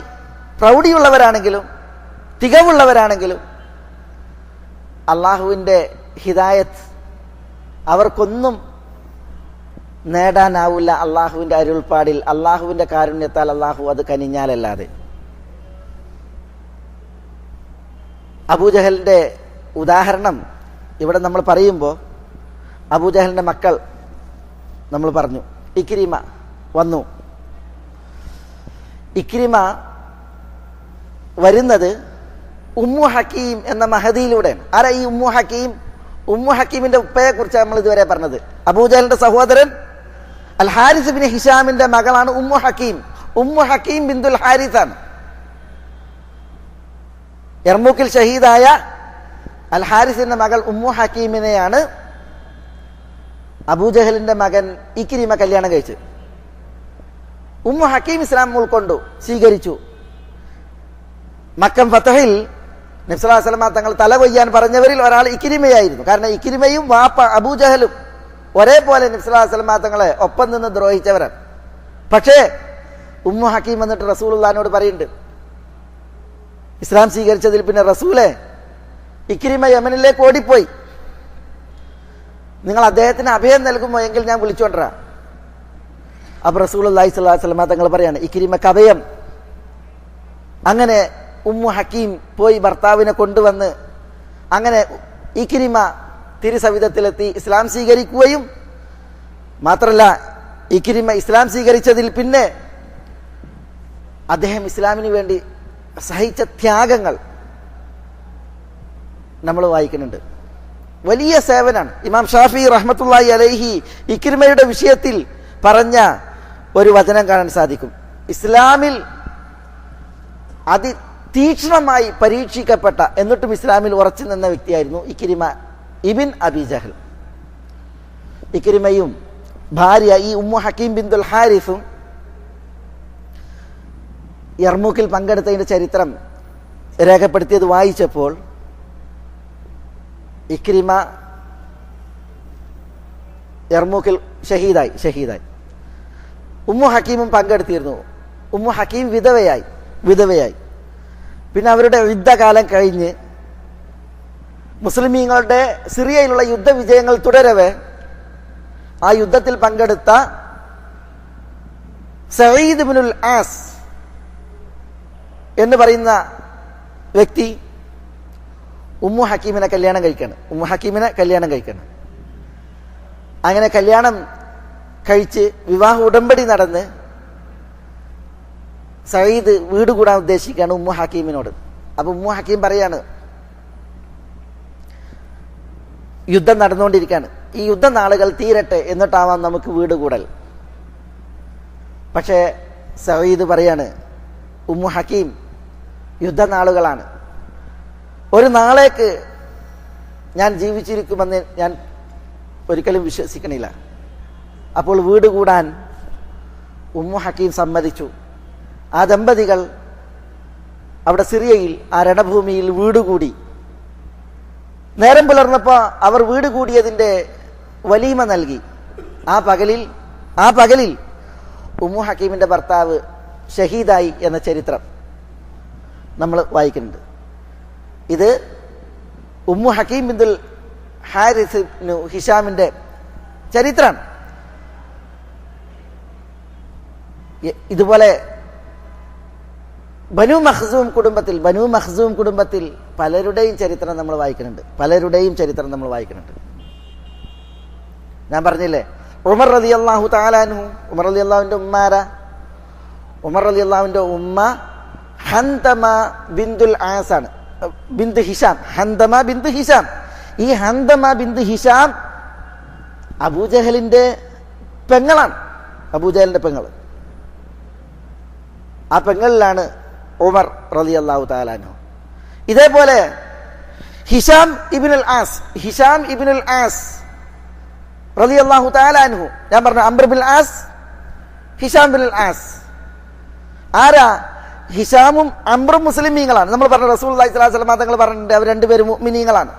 പ്രൗഢിയുള്ളവരാണെങ്കിലും തികവുള്ളവരാണെങ്കിലും അള്ളാഹുവിൻ്റെ ഹിദായത്ത് അവർക്കൊന്നും നേടാനാവില്ല. അള്ളാഹുവിൻ്റെ അരുൾപ്പാടിൽ, അള്ളാഹുവിൻ്റെ കാരുണ്യത്താൽ അള്ളാഹു അത് കനിഞ്ഞാലല്ലാതെ. അബൂജഹലിൻ്റെ ഉദാഹരണം ഇവിടെ നമ്മൾ പറയുമ്പോൾ അബൂജഹലിൻ്റെ മക്കൾ നമ്മൾ പറഞ്ഞു. ഇക്രിമ വന്നു. ഇക്രിമ വരുന്നത് ഉമ്മു ഹക്കീം എന്ന മഹദിയിലൂടെയാണ്. ആരാ ഈ ഉമ്മു ഹക്കീം? ഉമ്മു ഹക്കീമിന്റെ ഉപ്പയെ കുറിച്ച് നമ്മൾ ഇതുവരെ പറഞ്ഞത്. അബൂജഹലിന്റെ സഹോദരൻ അൽ ഹാരിസ് ബിൻ ഹിഷാമിന്റെ മകളാണ് ഉമ്മു ഹക്കീം. ഉമ്മു ഹക്കീം ബിന്ദുൽ ഹാരിസാണ്. യർമൂക്കിൽ ഷഹീദായ അൽ ഹാരിസിന്റെ മകൾ ഉമ്മു ഹക്കീമിനെയാണ് അബൂജഹലിന്റെ മകൻ ഇക്രിമ കല്യാണം കഴിച്ചു. ഉമ്മു ഹക്കീം ഇസ്ലാം ഉൾക്കൊണ്ടു, സ്വീകരിച്ചു. മക്കം ഫതഹിൽ നബി സല്ലല്ലാഹു അലൈഹി വസല്ലം തങ്ങൾ തല കൊയ്യാൻ പറഞ്ഞവരിൽ ഒരാൾ ഇക്രിമയായിരുന്നു. കാരണം ഇക്രിമയും വാപ്പ അബൂജഹലും ഒരേപോലെ നബി സല്ലല്ലാഹു അലൈഹി വസല്ലം തങ്ങളെ ഒപ്പം നിന്ന് ദ്രോഹിച്ചവരാണ്. പക്ഷേ ഉമ്മു ഹക്കീം വന്നിട്ട് റസൂലുള്ളാഹിനോട് പറയുന്നുണ്ട്, ഇസ്ലാം സ്വീകരിച്ചതിൽ പിന്നെ റസൂലെ, ഇക്രിമ യമനിലേക്ക് ഓടിപ്പോയി, നിങ്ങൾ അദ്ദേഹത്തിന് അഭയം നൽകുമോ എങ്കിൽ ഞാൻ വിളിച്ചുകൊണ്ടിരാം. അപ്പോൾ റസൂലുള്ളാഹി സ്വല്ലല്ലാഹു അലൈഹി വസല്ലം തങ്ങൾ പറയാണ്, ഇക്രിമക്ക് അഭയം. അങ്ങനെ ഉമ്മു ഹക്കീം പോയി ഭർത്താവിനെ കൊണ്ടുവന്ന് അങ്ങനെ ഇക്രിമ തിരുസവിധത്തിലെത്തി ഇസ്ലാം സ്വീകരിക്കുകയും മാത്രമല്ല ഇക്രിമ ഇസ്ലാം സ്വീകരിച്ചതിൽ പിന്നെ അദ്ദേഹം ഇസ്ലാമിന് വേണ്ടി സഹിച്ച ത്യാഗങ്ങൾ നമ്മൾ വായിക്കുന്നുണ്ട്. വലിയ സേവനാണ്. ഇമാം ഷാഫി റഹ്മത്തുള്ളാഹി അലൈഹി ഇക്രിമയുടെ വിഷയത്തിൽ പറഞ്ഞ ഒരു വചനം കാണാൻ സാധിക്കും. ഇസ്ലാമിൽ തീക്ഷ്ണമായി പരീക്ഷിക്കപ്പെട്ട എന്നിട്ടും ഇസ്ലാമിൽ ഉറച്ചു നിന്ന വ്യക്തിയായിരുന്നു ഇക്രിമ ഇബിൻ അബി ജഹൽ. ഇക്രിമയും ഭാര്യ ഈ ഉമ്മു ഹക്കീം ബിന്തുൽ ഹാരിസും യർമൂക്കിൽ പങ്കെടുത്തതിന്റെ ചരിത്രം രേഖപ്പെടുത്തിയത് വായിച്ചപ്പോൾ ഇക്രിമ യർമൂക്കിൽ ഷഹീദായി. ഉമ്മു ഹക്കീമും പങ്കെടുത്തിരുന്നു. ഉമ്മു ഹക്കീം വിധവയായി. പിന്നെ അവരുടെ യുദ്ധകാലം കഴിഞ്ഞ് മുസ്ലിമീങ്ങളുടെ സിറിയയിലുള്ള യുദ്ധവിജയങ്ങൾ തുടരവെ ആ യുദ്ധത്തിൽ പങ്കെടുത്ത സഈദ് ഇബ്നുൽ ആസ് എന്ന് പറയുന്ന വ്യക്തി ഉമ്മു ഹക്കീമിനെ കല്യാണം കഴിക്കണം. അങ്ങനെ കല്യാണം കഴിച്ച് വിവാഹ ഉടമ്പടി നടന്ന് സഈദ് വീട് കൂടാൻ ഉദ്ദേശിക്കുകയാണ് ഉമ്മു ഹക്കീമിനോട്. അപ്പൊ ഉമ്മു ഹക്കീം പറയാണ്, യുദ്ധം നടന്നുകൊണ്ടിരിക്കുകയാണ്, ഈ യുദ്ധ നാളുകൾ തീരട്ടെ എന്നിട്ടാവാം നമുക്ക് വീട് കൂടൽ. പക്ഷേ സഈദ് പറയാണ്, ഉമ്മു ഹക്കീം, യുദ്ധനാളുകളാണ്, ഒരു നാളേക്ക് ഞാൻ ജീവിച്ചിരിക്കുമെന്ന് ഞാൻ ഒരിക്കലും വിശ്വസിക്കണില്ല. അപ്പോൾ വീട് കൂടാൻ ഉമ്മു ഹക്കീം സമ്മതിച്ചു. ആ ദമ്പതികൾ അവിടെ സിറിയയിൽ ആ രണഭൂമിയിൽ വീടുകൂടി. നേരം പുലർന്നപ്പോൾ അവർ വീട് കൂടിയതിൻ്റെ വലീമ നൽകി. ആ പകലിൽ ഉമ്മു ഹക്കീമിന്റെ ഭർത്താവ് ഷഹീദായി എന്ന ചരിത്രം നമ്മൾ വായിക്കുന്നുണ്ട്. ഇത് ഉമ്മു ഹക്കീം ബിന്തുൽ ഹാരിസ് ഹിഷാമിന്റെ ചരിത്രമാണ്. ഇതുപോലെ ബനു മഖ്സൂം കുടുംബത്തിൽ പലരുടെയും ചരിത്രം നമ്മൾ വായിക്കുന്നുണ്ട്. ഞാൻ പറഞ്ഞില്ലേ, ഉമർ റളിയല്ലാഹു തആല അൻഹു, ഉമർ റളിയല്ലാഹുവിന്റെ ഉമ്മാര, ഉമർ റളിയല്ലാഹുവിന്റെ ഉമ്മ ഹന്തമ ബിന്തുൽ ആസ് ആണ്, ബിന്ത് ഹിഷാം, ഹന്തമ ബിന്ത് ഹിഷാം. ഈ ഹന്തമ ബിന്ത് ഹിഷാം അബൂജഹലിന്റെ പെങ്ങളാണ്, അബൂജഹലിന്റെ പെങ്ങൾ. ആ പെങ്ങളിലാണ് ഉമർ റളിയല്ലാഹു തആല അൻഹു. ഇതേപോലെ ഹിഷാം ഇബ്നുൽ ആസ് റളിയല്ലാഹു തആല അൻഹു, ഞാൻ പറഞ്ഞു Amr bin as, Hisham bin as. ആരാ? ഹിഷാമും അംറും മുസ്ലിമീങ്ങളാണ്. നമ്മൾ പറഞ്ഞു റസൂലുള്ളാഹി സ്വല്ലല്ലാഹു അലൈഹി വസല്ലം തങ്ങൾ പറഞ്ഞിട്ടുണ്ട് അവർ രണ്ടുപേരും മുഅ്മിനീങ്ങളാണ്,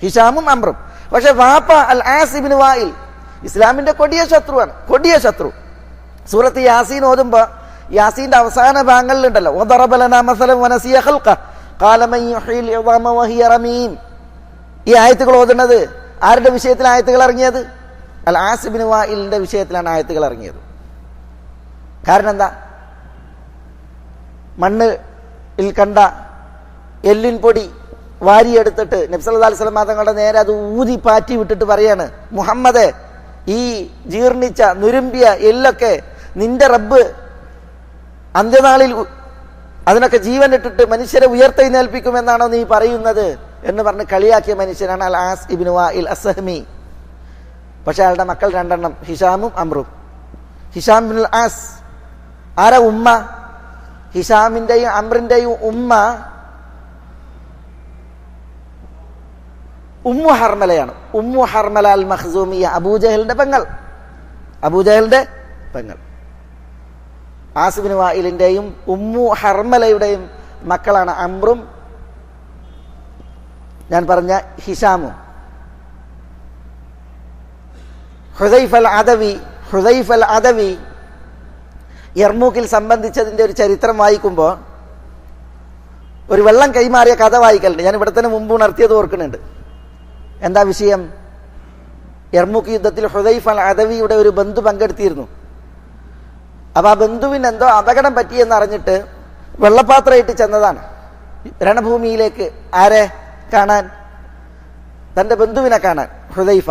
ഹിഷാമും അംറും. പക്ഷെ വാപ്പ അൽ ആസ് ഇബ്നു വായിൽ ഇസ്ലാമിന്റെ കൊടിയ ശത്രു. സൂറത്ത് യാസീൻ ഓതുമ്പോ യാസീന്റെ അവസാന ഭാഗങ്ങളിലുണ്ടല്ലോ, വദറബ ലനാ മസലൻ വനസിയ ഖൽഖ ഖാല മൻ യുഹ്യിൽ ഇദാമ വഹിയ റമീം. ഈ ആയത്തുകൾ ഓതുന്നത് ആരുടെ വിഷയത്തിൽ ആയത്തുകൾ ഇറങ്ങിയത്? അൽ ആസ് ഇബ്നു വായിലിന്റെ വിഷയത്തിലാണ് ആയത്തുകൾ ഇറങ്ങിയത്. കാരണം എന്താ? മണ്ണിൽ കണ്ട എല്ലിൻ പൊടി വാരിയെടുത്തിട്ട് നബി സല്ലല്ലാഹു അലൈഹി വസല്ലം തങ്ങളുടെ നേരെ അത് ഊതി പാറ്റി വിട്ടിട്ട് പറയാണ്, മുഹമ്മദേ, ഈ ജീർണിച്ച നുരുമ്പിയ എല്ലൊക്കെ നിന്റെ റബ്ബ് അന്ത്യനാളിൽ അതിനൊക്കെ ജീവൻ ഇട്ടിട്ട് മനുഷ്യരെ ഉയർത്തെഴുന്നേൽപ്പിക്കുമെന്നാണോ നീ പറയുന്നത് എന്ന് പറഞ്ഞ് കളിയാക്കിയ മനുഷ്യനാണ് അൽ ആസ് ഇബ്നു വായിൽ അസ്സഹ്മി. പക്ഷെ അയാളുടെ മക്കൾ രണ്ടെണ്ണം, ഹിഷാമും അംറും. ഹിഷാം ബിൻ ആസ് ആരാ? ഉമ്മ. ഹിഷാമിന്റെയും അംറിന്റെയും ഉമ്മ ഉമ്മു ഹർമലയാണ്. ഉമ്മു ഹർമല അൽ മഖ്സൂമിയ, അബൂജഹലിന്റെ പെങ്ങൾ. ആസ് ബിൻ വായിലിന്റെയും ഉമ്മു ഹർമലയുടെയും മക്കളാണ് അംറും ഞാൻ പറഞ്ഞ ഹിഷാമും. ഹുദൈഫ അൽ അദവി യർമൂക്കിൽ സംബന്ധിച്ചതിന്റെ ഒരു ചരിത്രം വായിക്കുമ്പോൾ ഒരു വെള്ളം കൈമാറിയ കഥ വായിക്കലുണ്ട്. ഞാൻ ഇവിടെ തന്നെ മുമ്പ് ഉണർത്തിയത് ഓർക്കുന്നുണ്ട്. എന്താ വിഷയം? യർമൂക്ക് യുദ്ധത്തിൽ ഹുദൈഫ അൽ അദവിയുടെ ഒരു ബന്ധു പങ്കെടുത്തിരുന്നു. അപ്പൊ ആ ബന്ധുവിന് എന്തോ അപകടം പറ്റിയെന്ന് അറിഞ്ഞിട്ട് വെള്ളപ്പാത്രമായിട്ട് ചെന്നതാണ് രണഭൂമിയിലേക്ക്. ആരെ കാണാൻ? തന്റെ ബന്ധുവിനെ കാണാൻ, ഹുദൈഫ.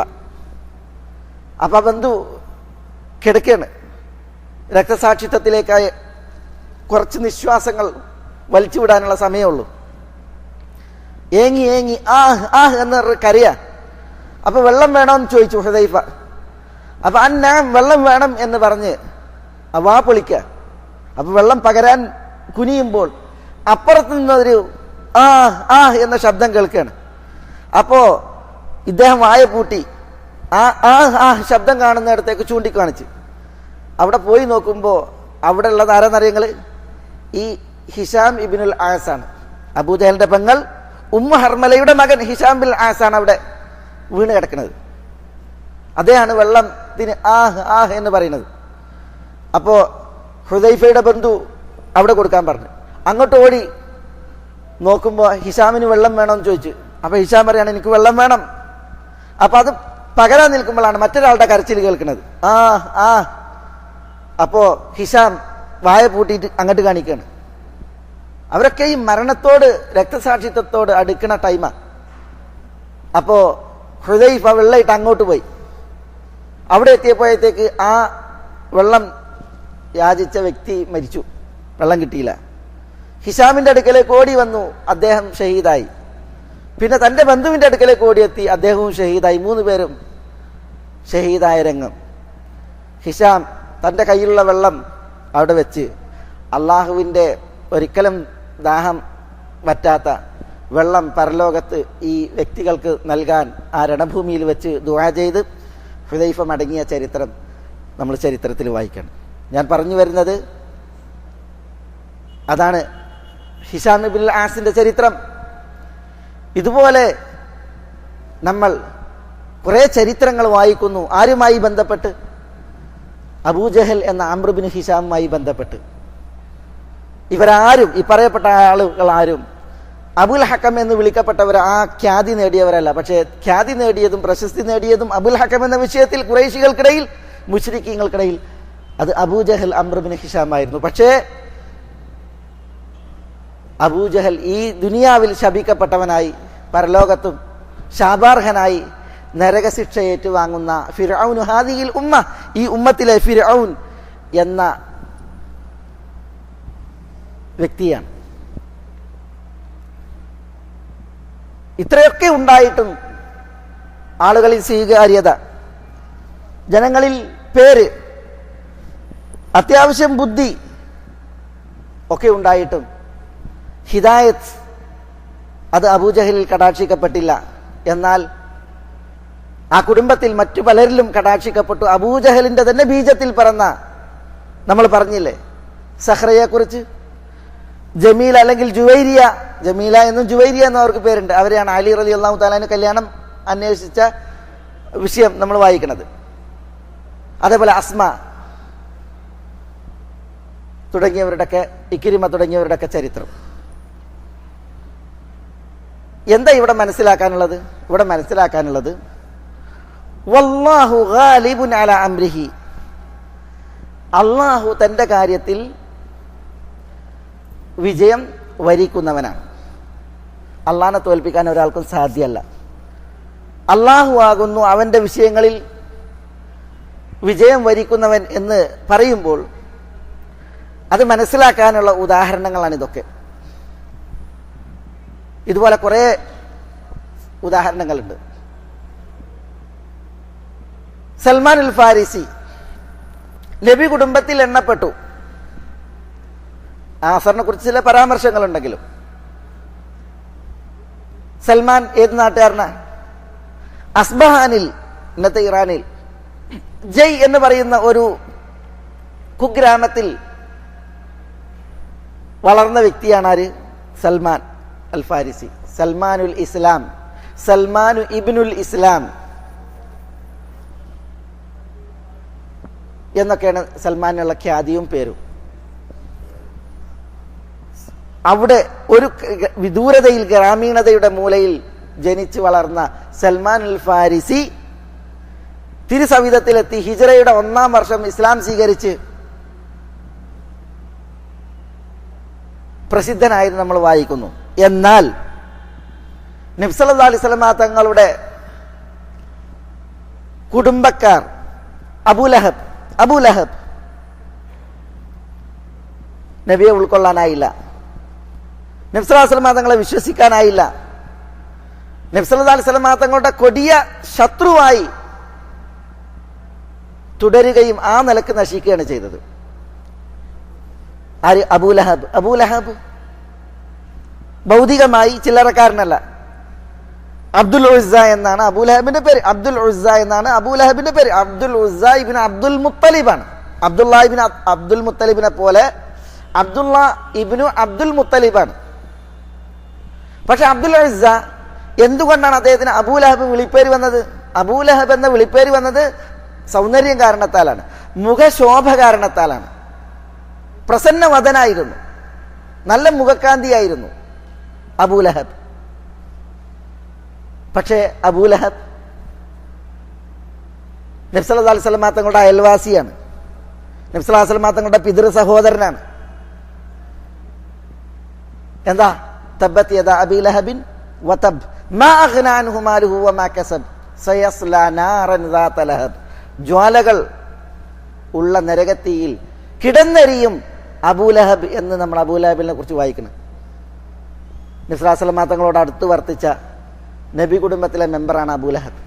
അപ്പൊ ആ ബന്ധു കിടക്കാണ്. രക്തസാക്ഷിത്വത്തിലേക്കായി കുറച്ച് നിശ്വാസങ്ങൾ വലിച്ചുവിടാനുള്ള സമയമുള്ളൂ. ഏങ്ങി എന്ന് കരയാ. അപ്പൊ വെള്ളം വേണമെന്ന് ചോദിച്ചു ഹുദൈഫ. അപ്പൊ വെള്ളം വേണം എന്ന് പറഞ്ഞ് വാ പൊളിക്ക. അപ്പൊ വെള്ളം പകരാൻ കുനിയുമ്പോൾ അപ്പുറത്ത് നിന്നൊരു എന്ന ശബ്ദം കേൾക്കുകയാണ്. അപ്പോ ഇദ്ദേഹം വായ പൂട്ടി ശബ്ദം കാണുന്നിടത്തേക്ക് ചൂണ്ടിക്കാണിച്ച് അവിടെ പോയി നോക്കുമ്പോൾ അവിടെ ഉള്ളത് ആരെന്നറിയങ്ങള്? ഈ ഹിഷാം ഇബ്നുൽ ആസ് ആണ്, അബൂജഹലിന്റെ പെങ്ങൾ. ഉമ്മു ഹർമലയുടെ മകൻ ഹിഷാം ബിൻ ആസ് ആണ് അവിടെ വീണ് കിടക്കുന്നത്. അദ്ദേഹമാണ് വെള്ളത്തിന് എന്ന് പറയുന്നത്. അപ്പോ ഹുദൈഫയുടെ ബന്ധു അവിടെ കൊടുക്കാൻ പറഞ്ഞു. അങ്ങോട്ട് ഓടി നോക്കുമ്പോ ഹിഷാമിന് വെള്ളം വേണമെന്ന് ചോദിച്ചു. അപ്പൊ ഹിഷാം പറയാണ്, എനിക്ക് വെള്ളം വേണം. അപ്പൊ അത് പകരാൻ നിൽക്കുമ്പോഴാണ് മറ്റൊരാളുടെ കരച്ചിൽ കേൾക്കുന്നത്. അപ്പോ ഹിഷാം വായ പൂട്ടിയിട്ട് അങ്ങോട്ട് കാണിക്കുകയാണ്. അവരൊക്കെ ഈ മരണത്തോട്, രക്തസാക്ഷിത്വത്തോട് അടുക്കണ ടൈമാ. അപ്പോ ഹുദൈഫ വെള്ളമായിട്ട് അങ്ങോട്ട് പോയി. അവിടെ എത്തിയപ്പോഴത്തേക്ക് ആ വെള്ളം യാചിച്ച വ്യക്തി മരിച്ചു, വെള്ളം കിട്ടിയില്ല. ഹിഷാമിന്റെ അടുക്കലേക്ക് ഓടി വന്നു, അദ്ദേഹം ഷഹീദായി. പിന്നെ തന്റെ ബന്ധുവിന്റെ അടുക്കലേക്ക് ഓടിയെത്തി, അദ്ദേഹവും ഷഹീദായി. 3 പേരും ഷഹീദായ രംഗം. ഹിഷാം തന്റെ കയ്യിലുള്ള വെള്ളം അവിടെ വെച്ച് അള്ളാഹുവിന്റെ ഒരിക്കലും ദാഹം വറ്റാത്ത വെള്ളം പരലോകത്ത് ഈ വ്യക്തികൾക്ക് നൽകാൻ ആ രണഭൂമിയിൽ വെച്ച് ദുആ ചെയ്ത് ഹുദൈഫ മടങ്ങിയ ചരിത്രം നമ്മൾ ചരിത്രത്തിൽ വായിക്കണം. ഞാൻ പറഞ്ഞു വരുന്നത് അതാണ് ഹിഷാം ഇബ്നുൽ ആസിന്റെ ചരിത്രം. ഇതുപോലെ നമ്മൾ കുറെ ചരിത്രങ്ങൾ വായിക്കുന്നു. ആരുമായി ബന്ധപ്പെട്ട്? അബൂജഹൽ എന്ന അംർ ബിൻ ഹിഷാമുമായി ബന്ധപ്പെട്ട്. ഇവരാരും, ഈ പറയപ്പെട്ട ആളുകൾ ആരും അബുൽ ഹക്കം എന്ന് വിളിക്കപ്പെട്ടവർ ആ ഖ്യാതി നേടിയവരല്ല. പക്ഷേ ഖ്യാതി നേടിയതും പ്രശസ്തി നേടിയതും അബുൽ ഹക്കം എന്ന വിഷയത്തിൽ ഖുറൈശികൾക്കിടയിൽ, മുശ്രിക്കീങ്ങൾക്കിടയിൽ അത് അബൂജഹൽ അംർ ബിൻ ഹിഷാം ആയിരുന്നു. പക്ഷേ അബൂജഹൽ ഈ ദുനിയാവിൽ ശപിക്കപ്പെട്ടവനായി പരലോകത്തും ശാപാർഹനായി നരകശിക്ഷ ഏറ്റുവാങ്ങുന്ന ഫിർഔൻ ഹാദിഹിൽ ഉമ്മ, ഈ ഉമ്മത്തിലെ ഫിർഔൻ എന്ന വ്യക്തിയാണ്. ഇത്രയൊക്കെ ഉണ്ടായിട്ടും ആളുകളിൽ സ്വീകാര്യത, ജനങ്ങളിൽ പേര്, അത്യാവശ്യം ബുദ്ധി ഒക്കെ ഉണ്ടായിട്ടും ഹിദായത്ത് അത് അബൂജഹലിൽ കടാക്ഷിക്കപ്പെട്ടില്ല. എന്നാൽ ആ കുടുംബത്തിൽ മറ്റു പലരിലും കടാക്ഷിക്കപ്പെട്ടു. അബൂജഹലിന്റെ തന്നെ ബീജത്തിൽ പിറന്ന, നമ്മൾ പറഞ്ഞില്ലേ സഹ്റയെ കുറിച്ച്, ജമീല അല്ലെങ്കിൽ ജുവൈരിയ, ജമീല എന്നും ജുവൈരിയ എന്നും അവർക്ക് പേരുണ്ട്. അവരെയാണ് അലി റളിയല്ലാഹു തആല കല്യാണം അന്വേഷിച്ച വിഷയം നമ്മൾ വായിക്കുന്നത്. അതേപോലെ അസ്മ തുടങ്ങിയവരുടെയൊക്കെ, ഇക്രിമ തുടങ്ങിയവരുടെയൊക്കെ ചരിത്രം. എന്താ ഇവിടെ മനസ്സിലാക്കാനുള്ളത്? ഇവിടെ മനസ്സിലാക്കാനുള്ളത് വല്ലാഹു ഗാലിബുൻ അലാ അംരിഹി, അള്ളാഹു തൻ്റെ കാര്യത്തിൽ വിജയം വരിക്കുന്നവനാണ്. അള്ളാഹിനെ തോൽപ്പിക്കാൻ ഒരാൾക്കും സാധ്യമല്ല. അള്ളാഹു ആകുന്നു അവൻ്റെ വിഷയങ്ങളിൽ വിജയം വരിക്കുന്നവൻ എന്ന് പറയുമ്പോൾ അത് മനസ്സിലാക്കാനുള്ള ഉദാഹരണങ്ങളാണ് ഇതൊക്കെ. ഇതുപോലെ കുറേ ഉദാഹരണങ്ങളുണ്ട്. സൽമാൻ അൽ ഫാരിസി നബി കുടുംബത്തിൽ എണ്ണപ്പെട്ടു. ആസറിനെ കുറിച്ച് ചില പരാമർശങ്ങളുണ്ടെങ്കിലും സൽമാൻ ഏത് നാട്ടുകാരനാണ്? അസ്ബഹാനിൽ, ഇന്നത്തെ ഇറാനിൽ ജയ് എന്ന് പറയുന്ന ഒരു കുഗ്രാമത്തിൽ വളർന്ന വ്യക്തിയാണ് ആര്? സൽമാൻ അൽ ഫാരിസി. സൽമാനുൽ ഇസ്ലാം, സൽമാനു ഇബ്നുൽ ഇസ്ലാം എന്നൊക്കെയാണ് സൽമാനുള്ള ഖ്യാതിയും പേരും. അവിടെ ഒരു വിദൂരതയിൽ, ഗ്രാമീണതയുടെ മൂലയിൽ ജനിച്ചു വളർന്ന സൽമാൻ അൽ ഫാരിസി തിരുസവിധത്തിലെത്തി ഹിജ്റയുടെ 1-ാം വർഷം ഇസ്ലാം സ്വീകരിച്ച് പ്രസിദ്ധനായത് നമ്മൾ വായിക്കുന്നു. എന്നാൽ നബി സല്ലല്ലാഹു അലൈഹി വസല്ലം തങ്ങളുടെ കുടുംബക്കാർ അബൂലഹബ് നബിയെ ഉൾക്കൊള്ളാനായില്ല. നബി സല്ലല്ലാഹു അലൈഹി വസല്ലം തങ്ങളെ വിശ്വസിക്കാനായില്ല. നബി സല്ലല്ലാഹു അലൈഹി വസല്ലം തങ്ങളുടെ കൊടിയ ശത്രുവായി തുടരുകയും ആ നിലക്ക് നശിക്കുകയാണ് ചെയ്തത്. ആര്? അബൂലഹബ് ഭൗതികമായി ചില്ലറക്കാരനല്ല. അബ്ദുൽ ഉസ്സ എന്നാണ് അബൂലഹബിന്റെ പേര്. അബ്ദുൽ ഉസ്സ എന്നാണ് അബൂലഹബിന്റെ പേര്. അബ്ദുൽ ഉസ്സ ഇബ്നു അബ്ദുൽ മുത്തലിബാണ്. അബ്ദുള്ള ഇബ്നു അബ്ദുൽ മുത്തലിബിനെ പോലെ അബ്ദുള്ള ഇബ്നു അബ്ദുൽ മുത്തലിബാണ്. പക്ഷെ അബ്ദുൽ ഉസ്സ എന്തുകൊണ്ടാണ് അദ്ദേഹത്തിന് അബൂലഹബ് വിളിപ്പേര് വന്നത്? അബൂലഹബ് എന്ന വിളിപ്പേര് വന്നത് സൗന്ദര്യം കാരണത്താലാണ്, മുഖശോഭ കാരണത്താലാണ്. പ്രസന്നവദനായിരുന്നു, നല്ല മുഖക്കാന്തിയായിരുന്നു അബൂലഹബ്. പക്ഷേ അബൂലഹബ് നബി സല്ലല്ലാഹു അലൈഹി വസല്ലം തങ്ങളുടെ അയൽവാസിയാണ്. നബി സല്ലല്ലാഹു അലൈഹി വസല്ലം തങ്ങളുടെ പിതൃ സഹോദരനാണ്. എന്താ? തബ്ബത് യദാ അബീ ലഹബിൻ വതബ് മാ അഗ്നാ അൻഹു മാലുഹു വമാ കസബ് സയസ്ലാ നാറൻ ദാത ലഹബ്. ജ്വാലകൾ ഉള്ള നരകത്തിയിൽ കിടന്നെരിയും അബൂലഹബ് എന്ന് നമ്മൾ അബൂലഹബിനെ കുറിച്ച് വായിക്കണം. നബി സല്ലല്ലാഹു അലൈഹി വസല്ലം തങ്ങളോട് അടുത്ത് വർത്തിച്ച നബി കുടുംബത്തിലെ മെമ്പറാണ് അബൂലഹബ്.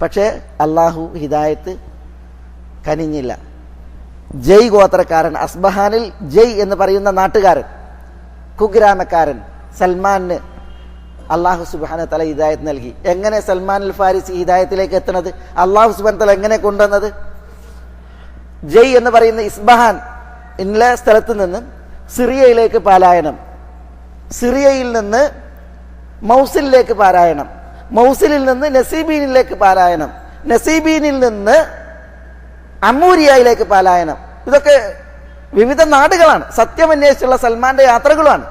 പക്ഷേ അള്ളാഹു ഹിദായത്ത് കനിഞ്ഞില്ല. ജയ് ഗോത്രക്കാരൻ, അസ്ബഹാനിൽ ജയ് എന്ന് പറയുന്ന നാട്ടുകാരൻ, കുഗ്രാമക്കാരൻ സൽമാന് അള്ളാഹു സുബ്ഹാനഹു വ തആല ഹിദായത്ത് നൽകി. എങ്ങനെ സൽമാൻ അൽ ഫാരിസി ഹിദായത്തിലേക്ക് എത്തുന്നത്? അള്ളാഹു സുബ്ഹാനഹു വ തആല എങ്ങനെ കൊണ്ടുവന്നത്? ജയ് എന്ന് പറയുന്ന ഇസ്ബഹാൻ ഇന്ന സ്ഥലത്ത് നിന്ന് സിറിയയിലേക്ക് പലായനം, സിറിയയിൽ നിന്ന് മൗസിലിലേക്ക് പാരായണം, മൗസിലിൽ നിന്ന് നസീബീനിലേക്ക് പാലായനം, നസീബീനിൽ നിന്ന് അമ്മൂരിയയിലേക്ക് പാലായനം. ഇതൊക്കെ വിവിധ നാടുകളാണ്. സത്യമന്വേഷിച്ചുള്ള സൽമാന്റെ യാത്രകളുമാണ്.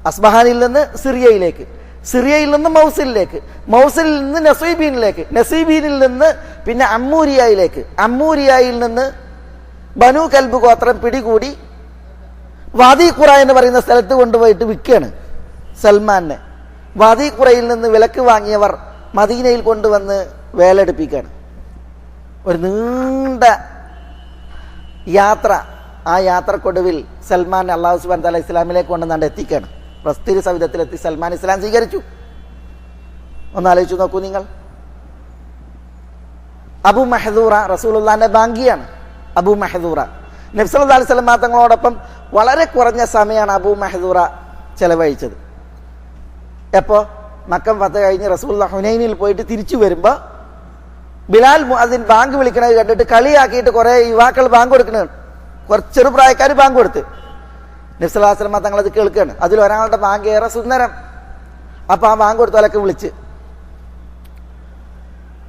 അസ്ബഹാനിൽ നിന്ന് സിറിയയിലേക്ക്, സിറിയയിൽ നിന്ന് മൗസിലിലേക്ക്, മൗസിലിൽ നിന്ന് നസീബീനിലേക്ക്, നസീബീനിൽ നിന്ന് പിന്നെ അമ്മൂരിയയിലേക്ക്, അമ്മൂരിയയിൽ നിന്ന് ബനു കൽബ് ഗോത്രം പിടികൂടി വാദി ഖുറ എന്ന് പറയുന്ന സ്ഥലത്ത് കൊണ്ടുപോയിട്ട് വിൽക്കുകയാണ് സൽമാനെ. വാദി ഖുറയിൽ നിന്ന് വിലക്ക് വാങ്ങിയവർ മദീനയിൽ കൊണ്ടുവന്ന് വേലെടുപ്പിക്കുകയാണ്. ഒരു നീണ്ട യാത്ര. ആ യാത്രക്കൊടുവിൽ സൽമാൻ അള്ളാഹു സുബ്ഹാനഹു വ തആല ഇസ്ലാമിലേക്ക് കൊണ്ടുവന്നാണ്ട് എത്തിക്കുകയാണ്. പ്രസ്തുത സവിധത്തിലെത്തി സൽമാൻ ഇസ്ലാം സ്വീകരിച്ചു. ഒന്നാലോചിച്ചു നോക്കൂ നിങ്ങൾ. അബു മഹദൂറ റസൂലുള്ളാഹിന്റെ ബാങ്കിയാണ്. അബു മഹദൂറ നബി സല്ലല്ലാഹു അലൈഹി വസല്ലം തങ്ങളോടൊപ്പം വളരെ കുറഞ്ഞ സമയമാണ് അബു മഹദൂറ ചെലവഴിച്ചത്. എപ്പോൾ മക്കം ഫത്ത് കഴിഞ്ഞ് റസൂലുള്ളാഹി ഹുനൈനിൽ പോയിട്ട് തിരിച്ചു വരുമ്പോൾ ബിലാൽ മുഅദ്ദിൻ ബാങ്ക് വിളിക്കണത് കണ്ടിട്ട് കളിയാക്കിയിട്ട് കുറേ യുവാക്കൾ ബാങ്ക് കൊടുക്കുന്നത്, കുറച്ച് ചെറുപ്രായക്കാർ ബാങ്ക് കൊടുത്ത്. നബി സല്ലല്ലാഹു അലൈഹി വസല്ലം തങ്ങളത് കേൾക്കുകയാണ്. അതിലൊരാളുടെ ബാങ്ക് ഏറെ സുന്ദരം. അപ്പോൾ ആ ബാങ്ക് കൊടുത്തവരൊക്കെ വിളിച്ച്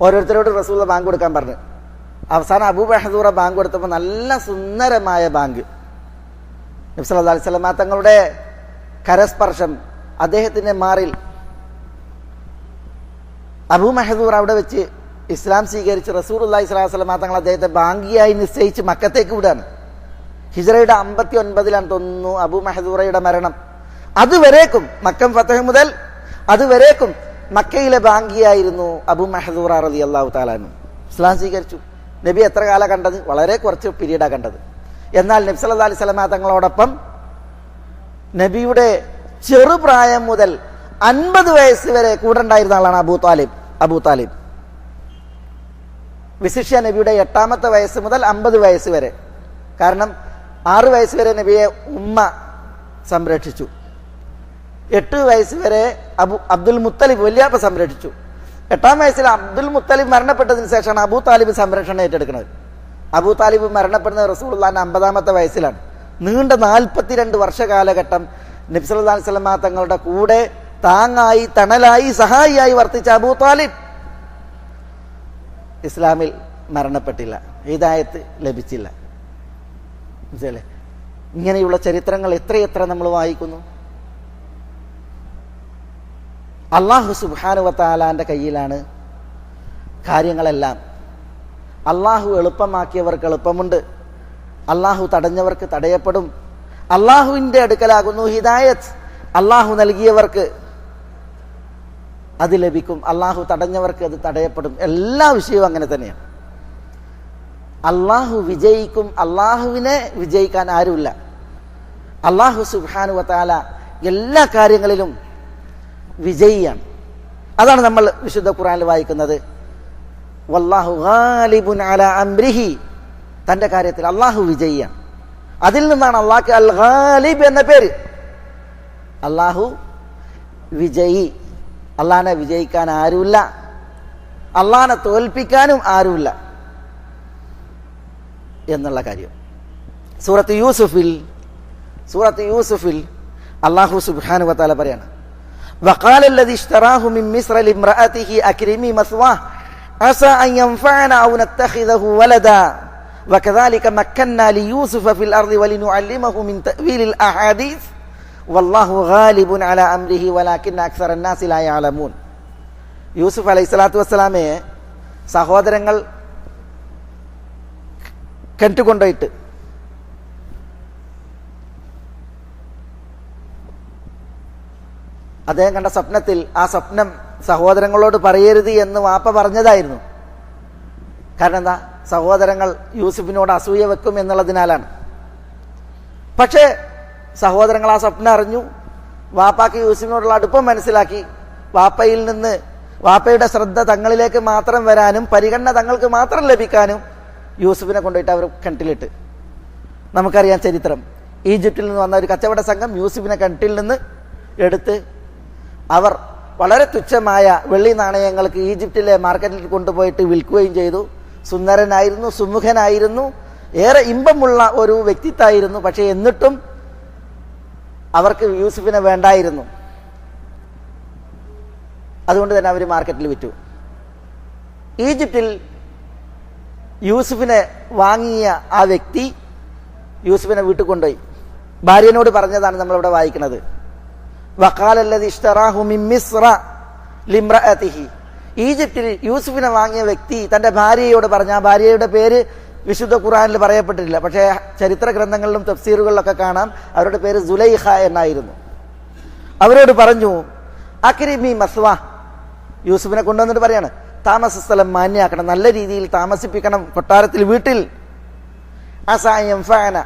ഓരോരുത്തരോട് റസൂൽ ബാങ്ക് കൊടുക്കാൻ പറഞ്ഞു. അവസാനം അബൂ മഹദൂറ ബാങ്ക് കൊടുത്തപ്പോൾ നല്ല സുന്ദരമായ ബാങ്ക്. നബി സല്ലല്ലാഹു അലൈഹി വസല്ലം തങ്ങളുടെ കരസ്പർശം അദ്ദേഹത്തിൻ്റെ മാറിൽ. അബൂ മഹദൂർ അവിടെ വെച്ച് ഇസ്ലാം സ്വീകരിച്ച് റസൂലുള്ളാഹി സ്വല്ലല്ലാഹു അലൈഹി വസല്ലം തങ്ങൾ അദ്ദേഹത്തെ ബാങ്കിയായി നിശ്ചയിച്ച് മക്കത്തേക്ക് വിടാണ്. ഹിജ്റയുടെ 59 തോന്നുന്നു അബൂ മഹദൂറയുടെ മരണം. അതുവരേക്കും മക്കം ഫതഹ് മുതൽ അതുവരേക്കും മക്കയിലെ ബാങ്കിയായിരുന്നു അബൂ മഹദൂറ റളിയല്ലാഹു തആല അൻഹു. ഇസ്ലാം സ്വീകരിച്ചു. നബി എത്ര കാലം കണ്ടത്? വളരെ കുറച്ച് പീരീഡാണ് കണ്ടത്. എന്നാൽ നബി സല്ലല്ലാഹു അലൈഹി വസല്ലം തങ്ങളോടൊപ്പം നബിയുടെ ചെറുപ്രായം മുതൽ 50 വയസ്സ് വരെ കൂടെ ഉണ്ടായിരുന്ന ആളാണ് അബൂ താലിബ്. വിശിഷ്യ നബിയുടെ 8ാമത്തെ വയസ്സ് മുതൽ 50 വയസ്സ് വരെ. കാരണം 6 വയസ്സ് വരെ നബിയെ ഉമ്മ സംരക്ഷിച്ചു. 8 വയസ്സ് വരെ അബ്ദുൽ മുത്തലിബ് വലിയാപ്പ സംരക്ഷിച്ചു. 8ാം വയസ്സിൽ അബ്ദുൽ മുത്തലിബ് മരണപ്പെട്ടതിന് ശേഷമാണ് അബൂ താലിബ് സംരക്ഷണം ഏറ്റെടുക്കുന്നത്. അബൂ താലിബ് മരണപ്പെടുന്നത് റസൂലുള്ളാഹിന്റെ 50ാമത്തെ വയസ്സിലാണ്. നീണ്ട 42 വർഷ കാലഘട്ടം നബി സല്ലല്ലാഹു അലൈഹി വസല്ലം തങ്ങളുടെ കൂടെ താങ്ങായി, തണലായി, സഹായിയായി വർത്തിച്ച അബൂ താലിബ് ഇസ്ലാമിൽ മരണപ്പെട്ടില്ല, ഹിദായത്ത് ലഭിച്ചില്ല. മനസ്സിലല്ലേ? ഇങ്ങനെയുള്ള ചരിത്രങ്ങൾ എത്രയെത്ര നമ്മൾ വായിക്കുന്നു. അല്ലാഹു സുബ്ഹാനഹു വ തആലാന്റെ കയ്യിലാണ് കാര്യങ്ങളെല്ലാം. അല്ലാഹു എളുപ്പമാക്കിയവർക്ക് എളുപ്പമുണ്ട്, അല്ലാഹു തടഞ്ഞവർക്ക് തടയപ്പെടും. അല്ലാഹുവിൻ്റെ അടുക്കലാകുന്നു ഹിദായത്ത്. അല്ലാഹു നൽകിയവർക്ക് അത് ലഭിക്കും, അല്ലാഹു തടഞ്ഞവർക്ക് അത് തടയപ്പെടും. എല്ലാ വിഷയവും അങ്ങനെ തന്നെയാണ്. അല്ലാഹു വിജയിക്കും, അല്ലാഹുവിനെ വിജയിക്കാൻ ആരുമില്ല. അല്ലാഹു സുബ്ഹാനഹു വ തആല എല്ലാ കാര്യങ്ങളിലും വിജയിയാണ്. അതാണ് നമ്മൾ വിശുദ്ധ ഖുർആനിൽ വായിക്കുന്നത്, വല്ലാഹു ഗാലിബുൻ അലാ അംരിഹി. തൻ്റെ കാര്യത്തിൽ അല്ലാഹു വിജയിയാണ്. അതിൽ നിന്നാണ് അല്ലാഹുക്ക് അൽ ഗാലിബ് എന്ന പേര്. അല്ലാഹു വിജയി. അള്ളാഹിനെ വിജയിക്കാൻ ആരുമില്ല, അള്ളാഹിനെ തോൽപ്പിക്കാനും ആരുമില്ല എന്നുള്ള കാര്യം. സൂറത്ത് യൂസുഫിൽ അല്ലാഹു സുബ്ഹാനഹു വ തആല പറയാണ്, വഖാല അല്ലദീ ഇശ്തറാഹു മിൻ മിസ്ര ലിംറഅതിഹി അക്രിമി മസ്വാഹ് അസാ അൻ യൻഫഅനാ ഔ നത്തഖിദഹു വലദാ വകദാലിക മക്കന്നാ ലിയൂസുഫ ഫിൽ അർളി വലിനുഅല്ലിമഹു മിൻ തഅവീലിൽ അഹാദീസ് വല്ലാഹു ഗാലിബുൻ അലാ അംരിഹി വലാകിന്ന അക്സറൻ നാസി ലാ യഅലമൂൻ. യൂസുഫ് അലൈഹിസ്സലാത്തു വസ്സലാമയെ സഹോദരങ്ങൾ കെട്ടുകൊണ്ടുപോയിട്ട് അദ്ദേഹം കണ്ട സ്വപ്നത്തിൽ ആ സ്വപ്നം സഹോദരങ്ങളോട് പറയരുത് എന്ന് വാപ്പ പറഞ്ഞതായിരുന്നു. കാരണം എന്താ? സഹോദരങ്ങൾ യൂസുഫിനോട് അസൂയ വെക്കും എന്നുള്ളതിനാലാണ്. പക്ഷേ സഹോദരങ്ങൾ ആ സ്വപ്നം അറിഞ്ഞു. വാപ്പാക്ക് യൂസുഫിനോടുള്ള അടുപ്പം മനസ്സിലാക്കി. വാപ്പയുടെ ശ്രദ്ധ തങ്ങളിലേക്ക് മാത്രം വരാനും പരിഗണന തങ്ങൾക്ക് മാത്രം ലഭിക്കാനും യൂസുഫിനെ കൊണ്ടുപോയിട്ട് അവർ കിണറ്റിലിട്ട്. നമുക്കറിയാം ചരിത്രം. ഈജിപ്തിൽ നിന്ന് വന്ന ഒരു കച്ചവട സംഘം യൂസുഫിനെ കിണറ്റിൽ നിന്ന് എടുത്ത് അവർ വളരെ തുച്ഛമായ വെള്ളി നാണയങ്ങൾക്ക് ഈജിപ്തിലെ മാർക്കറ്റിൽ കൊണ്ടുപോയിട്ട് വിൽക്കുകയും ചെയ്തു. സുന്ദരനായിരുന്നു, സുമുഖനായിരുന്നു, ഏറെ ഇമ്പമുള്ള ഒരു വ്യക്തിത്വമായിരുന്നു. പക്ഷേ എന്നിട്ടും അവർക്ക് യൂസുഫിനെ വേണ്ടായിരുന്നു. അതുകൊണ്ട് തന്നെ അവർ മാർക്കറ്റിൽ വിറ്റു. ഈജിപ്തിൽ യൂസുഫിനെ വാങ്ങിയ ആ വ്യക്തി യൂസുഫിനെ വീട്ടിൽ കൊണ്ടുപോയി. ഭാര്യനോട് പറഞ്ഞതാണ് നമ്മളിവിടെ വായിക്കുന്നത്. വഖാല അല്ലദീ ഇശ്തറാഹു മിൻ മിസ്ര ലിംറഅതിഹി. ഈജിപ്തിൽ യൂസുഫിനെ വാങ്ങിയ വ്യക്തി തൻ്റെ ഭാര്യയോട് പറഞ്ഞ, ആ ഭാര്യയുടെ പേര് വിശുദ്ധ ഖുർആനിൽ പറയപ്പെട്ടിട്ടില്ല. പക്ഷേ ചരിത്ര ഗ്രന്ഥങ്ങളിലും തഫ്സീറുകളിലൊക്കെ കാണാം അവരുടെ പേര് സുലൈഖ എന്നായിരുന്നു. അവരോട് പറഞ്ഞു, അക്രിമി മസ്വ, യൂസുഫിനെ കൊണ്ടുവന്നിട്ട് പറയാണ്, താമസ സ്ഥലം മാന്യാക്കണം, നല്ല രീതിയിൽ താമസിപ്പിക്കണം കൊട്ടാരത്തിൽ, വീട്ടിൽ. അസായംഫഅന,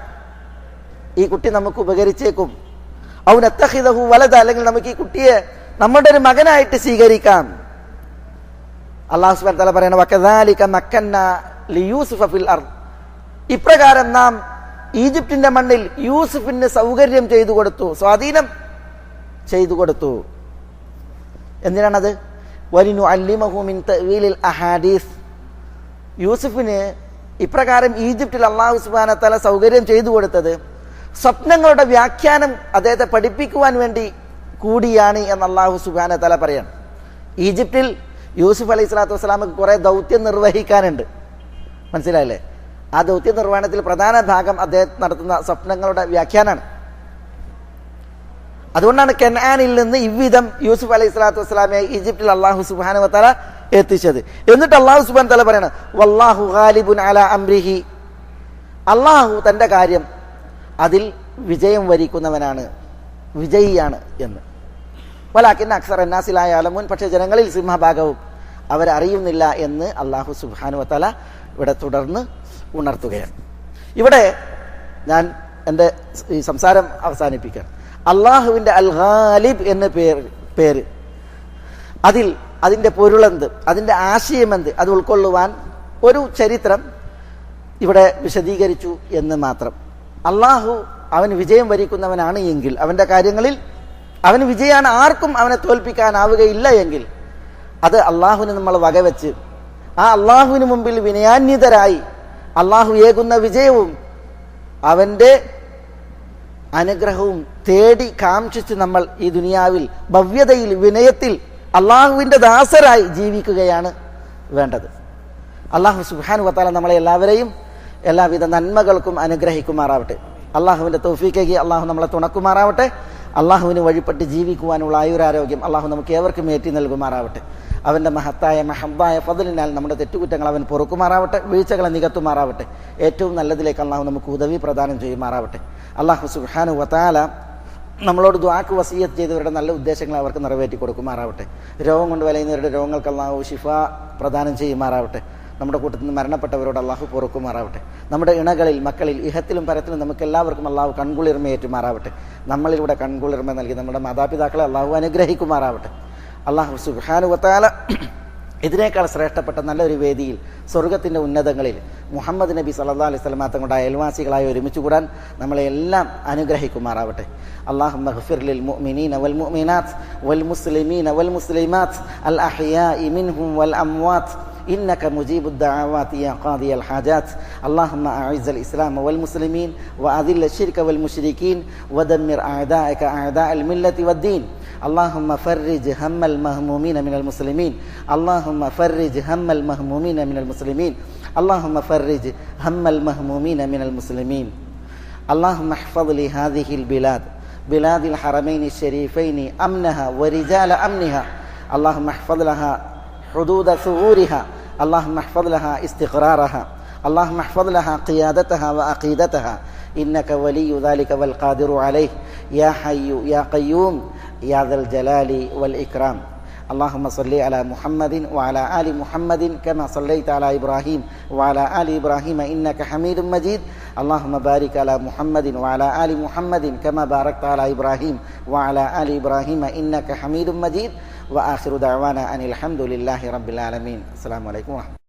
ഈ കുട്ടി നമുക്ക് ഉപകരിച്ചേക്കും. ഔ നത്തഖിദഹു വലദ, അല്ലെങ്കിൽ നമുക്ക് ഈ കുട്ടിയെ നമ്മുടെ ഒരു മകനായിട്ട് സ്വീകരിക്കാം. അല്ലാഹു സുബ്ഹാനഹു വ തആല പറയണ, വകദാലിക മക്കന്ന ലിയൂസുഫ ഫിൽ അർദ്, ഇപ്രകാരം നാം ഈജിപ്തിന്റെ മണ്ണിൽ യൂസുഫിന് സൗകര്യം ചെയ്തു കൊടുത്തു, സ്വാധീനം ചെയ്തു കൊടുത്തു. എന്തിനാണത്? വലിനുഅല്ലിമഹു മിൻ തഅ്വീലിൽ അഹാദീസ്, യൂസുഫിന് ഇപ്രകാരം ഈജിപ്തിൽ അല്ലാഹു സുബ്ഹാനഹു വ തആല സൗകര്യം ചെയ്തു കൊടുത്തത് സ്വപ്നങ്ങളുടെ വ്യാഖ്യാനം അദ്ദേഹത്തെ പഠിപ്പിക്കുവാൻ വേണ്ടി കൂടിയാണ് എന്ന് അല്ലാഹു സുബ്ഹാനഹു വ തആല പറയാണ്. ഈജിപ്തിൽ യൂസുഫ് അലൈഹി സ്വലാത്തു വസ്സലാമക്ക് കുറെ ദൗത്യം നിർവഹിക്കാനുണ്ട്, മനസ്സിലായില്ലേ? ആ ദൗത്യ നിർവഹണത്തിൽ പ്രധാന ഭാഗം അദ്ദേഹം നടത്തുന്ന സ്വപ്നങ്ങളുടെ വ്യാഖ്യാനാണ്. അതുകൊണ്ടാണ് കനാനിൽ നിന്ന് ഇவ்விധം യൂസുഫ് അലൈഹി സ്വലാത്തു വസ്സലാമയെ ഈജിപ്തിൽ അല്ലാഹു സുബ്ഹാനഹു വ തആല എത്തിച്ചത്. എന്നിട്ട് അല്ലാഹു സുബ്ഹാനഹു വ തആല പറയാണ്, വല്ലാഹു ഗാലിബുൻ അലാ അംരിഹി, അല്ലാഹു തന്റെ കാര്യം അതിൽ വിജയം വരിക്കുന്നവനാണ്, വിജയിയാണ് എന്ന്. വലാകിന്ന അക്സറ അന്നാസി ലാ യഅലമൂൻ, പക്ഷേ ജനങ്ങളിൽ സിംഹഭാഗവും അവരറിയുന്നില്ല എന്ന് അല്ലാഹു സുബ്ഹാനഹു വ തആല ഇവിടെ തുടർന്ന് ഉണർത്തുകയാണ്. ഇവിടെ ഞാൻ എൻ്റെ ഈ സംസാരം അവസാനിപ്പിക്കാം. അള്ളാഹുവിൻ്റെ അൽ ഗാലിബ് എന്ന പേര് അതിൻ്റെ പൊരുളെന്ത്, അതിൻ്റെ ആശയമെന്ത്, അത് ഉൾക്കൊള്ളുവാൻ ഒരു ചരിത്രം ഇവിടെ വിശദീകരിച്ചു എന്ന് മാത്രം. അള്ളാഹു അവന് വിജയം വരിക്കുന്നവനാണ് എങ്കിൽ, അവൻ്റെ കാര്യങ്ങളിൽ അവന് വിജയമാണ്, ആർക്കും അവനെ തോൽപ്പിക്കാനാവുകയില്ല എങ്കിൽ, അത് അള്ളാഹുവിന് നമ്മൾ വകവെച്ച് ആ അള്ളാഹുവിന് മുമ്പിൽ വിനയാന്വിതരായി അള്ളാഹു ഏകുന്ന വിജയവും അവൻ്റെ അനുഗ്രഹവും തേടി കാംക്ഷിച്ച് നമ്മൾ ഈ ദുനിയാവിൽ ഭവ്യതയിൽ വിനയത്തിൽ അള്ളാഹുവിൻ്റെ ദാസരായി ജീവിക്കുകയാണ് വേണ്ടത്. അള്ളാഹു സുബ്ഹാനഹു വ തആല നമ്മളെ എല്ലാവരെയും എല്ലാവിധ നന്മകൾക്കും അനുഗ്രഹിക്കുമാറാവട്ടെ. അള്ളാഹുവിൻ്റെ തൗഫീഖേകി അള്ളാഹു നമ്മളെ തുണക്കുമാറാവട്ടെ. അള്ളാഹുവിന് വഴിപ്പെട്ട് ജീവിക്കുവാനുള്ള ആയുരാരോഗ്യം അള്ളാഹു നമുക്ക് ഏവർക്കും ഏറ്റി നൽകുമാറാവട്ടെ. അവൻ്റെ മഹത്തായ മഹബായ ഫضലിനാൽ നമ്മുടെ തെറ്റുകുറ്റങ്ങൾ അവൻ പൊറുക്കുമാറാവട്ടെ, വീഴ്ചകളെ നികത്തുമാറാവട്ടെ. ഏറ്റവും നല്ലതിലേക്ക് അള്ളാഹു നമുക്ക് ഉദവി പ്രദാനം ചെയ്യുമാറാവട്ടെ. അള്ളാഹു സുബ്ഹാനഹു വ തആല നമ്മളോട് ദുആക്ക് വസിയത്ത് ചെയ്തവരുടെ നല്ല ഉദ്ദേശങ്ങൾ അവർക്ക് നിറവേറ്റി കൊടുക്കുമാറാവട്ടെ. രോഗം കൊണ്ട് വലയുന്നവരുടെ രോഗങ്ങൾക്ക് അള്ളാഹു ശിഫ പ്രദാനം ചെയ്യുമാറാവട്ടെ. നമ്മുടെ കൂട്ടത്തിൽ നിന്ന് മരണപ്പെട്ടവരോട് അള്ളാഹു പൊറുക്കുമാറാവട്ടെ. നമ്മുടെ ഇണകളിൽ, മക്കളിൽ, ഇഹത്തിലും പരത്തിലും നമുക്ക് എല്ലാവർക്കും അള്ളാഹു കൺകുളിർമയേറ്റുമാറാവട്ടെ. നമ്മളിലൂടെ കൺകുളിർമ നൽകി നമ്മുടെ മാതാപിതാക്കളെ അള്ളാഹു അനുഗ്രഹിക്കുമാറാവട്ടെ. അള്ളാഹു സുബ്ഹാനഹു വ തആല ഇതിനേക്കാൾ ശ്രേഷ്ഠപ്പെട്ട നല്ലൊരു വേദിയിൽ സ്വർഗത്തിൻ്റെ ഉന്നതങ്ങളിൽ മുഹമ്മദ് നബി സല്ലല്ലാഹു അലൈഹി വസല്ലം തങ്ങളുടെ അയൽവാസികളായി ഒരുമിച്ച് കൂടാൻ നമ്മളെ എല്ലാം അനുഗ്രഹിക്കുമാറാവട്ടെ. അല്ലാഹുമ്മ ഗ്ഫിർ ലിൽ മുഅ്മിനീന വൽ മുഅ്മിനാത്ത് വൽ മുസ്ലിമീന വൽ മുസ്ലിമാത്ത് അൽ അഹ്യാഇ മിൻഹും വൽ അംവാത്ത് إنك مجيب الدعوات يا قاضي الحاجات. اللهم أعز الإسلام والمسلمين وأذل الشرك والمشركين ودمر أعداءك أعداء الملة والدين. اللهم فرج هم المهمومين من المسلمين. اللهم فرج هم المهمومين من المسلمين. اللهم فرج هم المهمومين من المسلمين. اللهم احفظ لي هذه البلاد، بلاد الحرمين الشريفين، أمنها ورجال أمنها. اللهم احفظ لها حدود ثغورها. اللهم احفظ لها استقرارها. اللهم احفظ لها قيادتها وعقيدتها. إنك ولي ذلك والقادر عليه يا حي يا قيوم يا ذا الجلال والإكرام. اللهم صل على محمد وعلى آل محمد كما صليت على إبراهيم وعلى آل إبراهيم إنك حميد مجيد. اللهم بارك على محمد وعلى آل محمد كما باركت على إبراهيم وعلى آل إبراهيم إنك حميد مجيد. وآخر دعوانا أن الحمد لله رب العالمين. السلام عليكم ورحمة الله.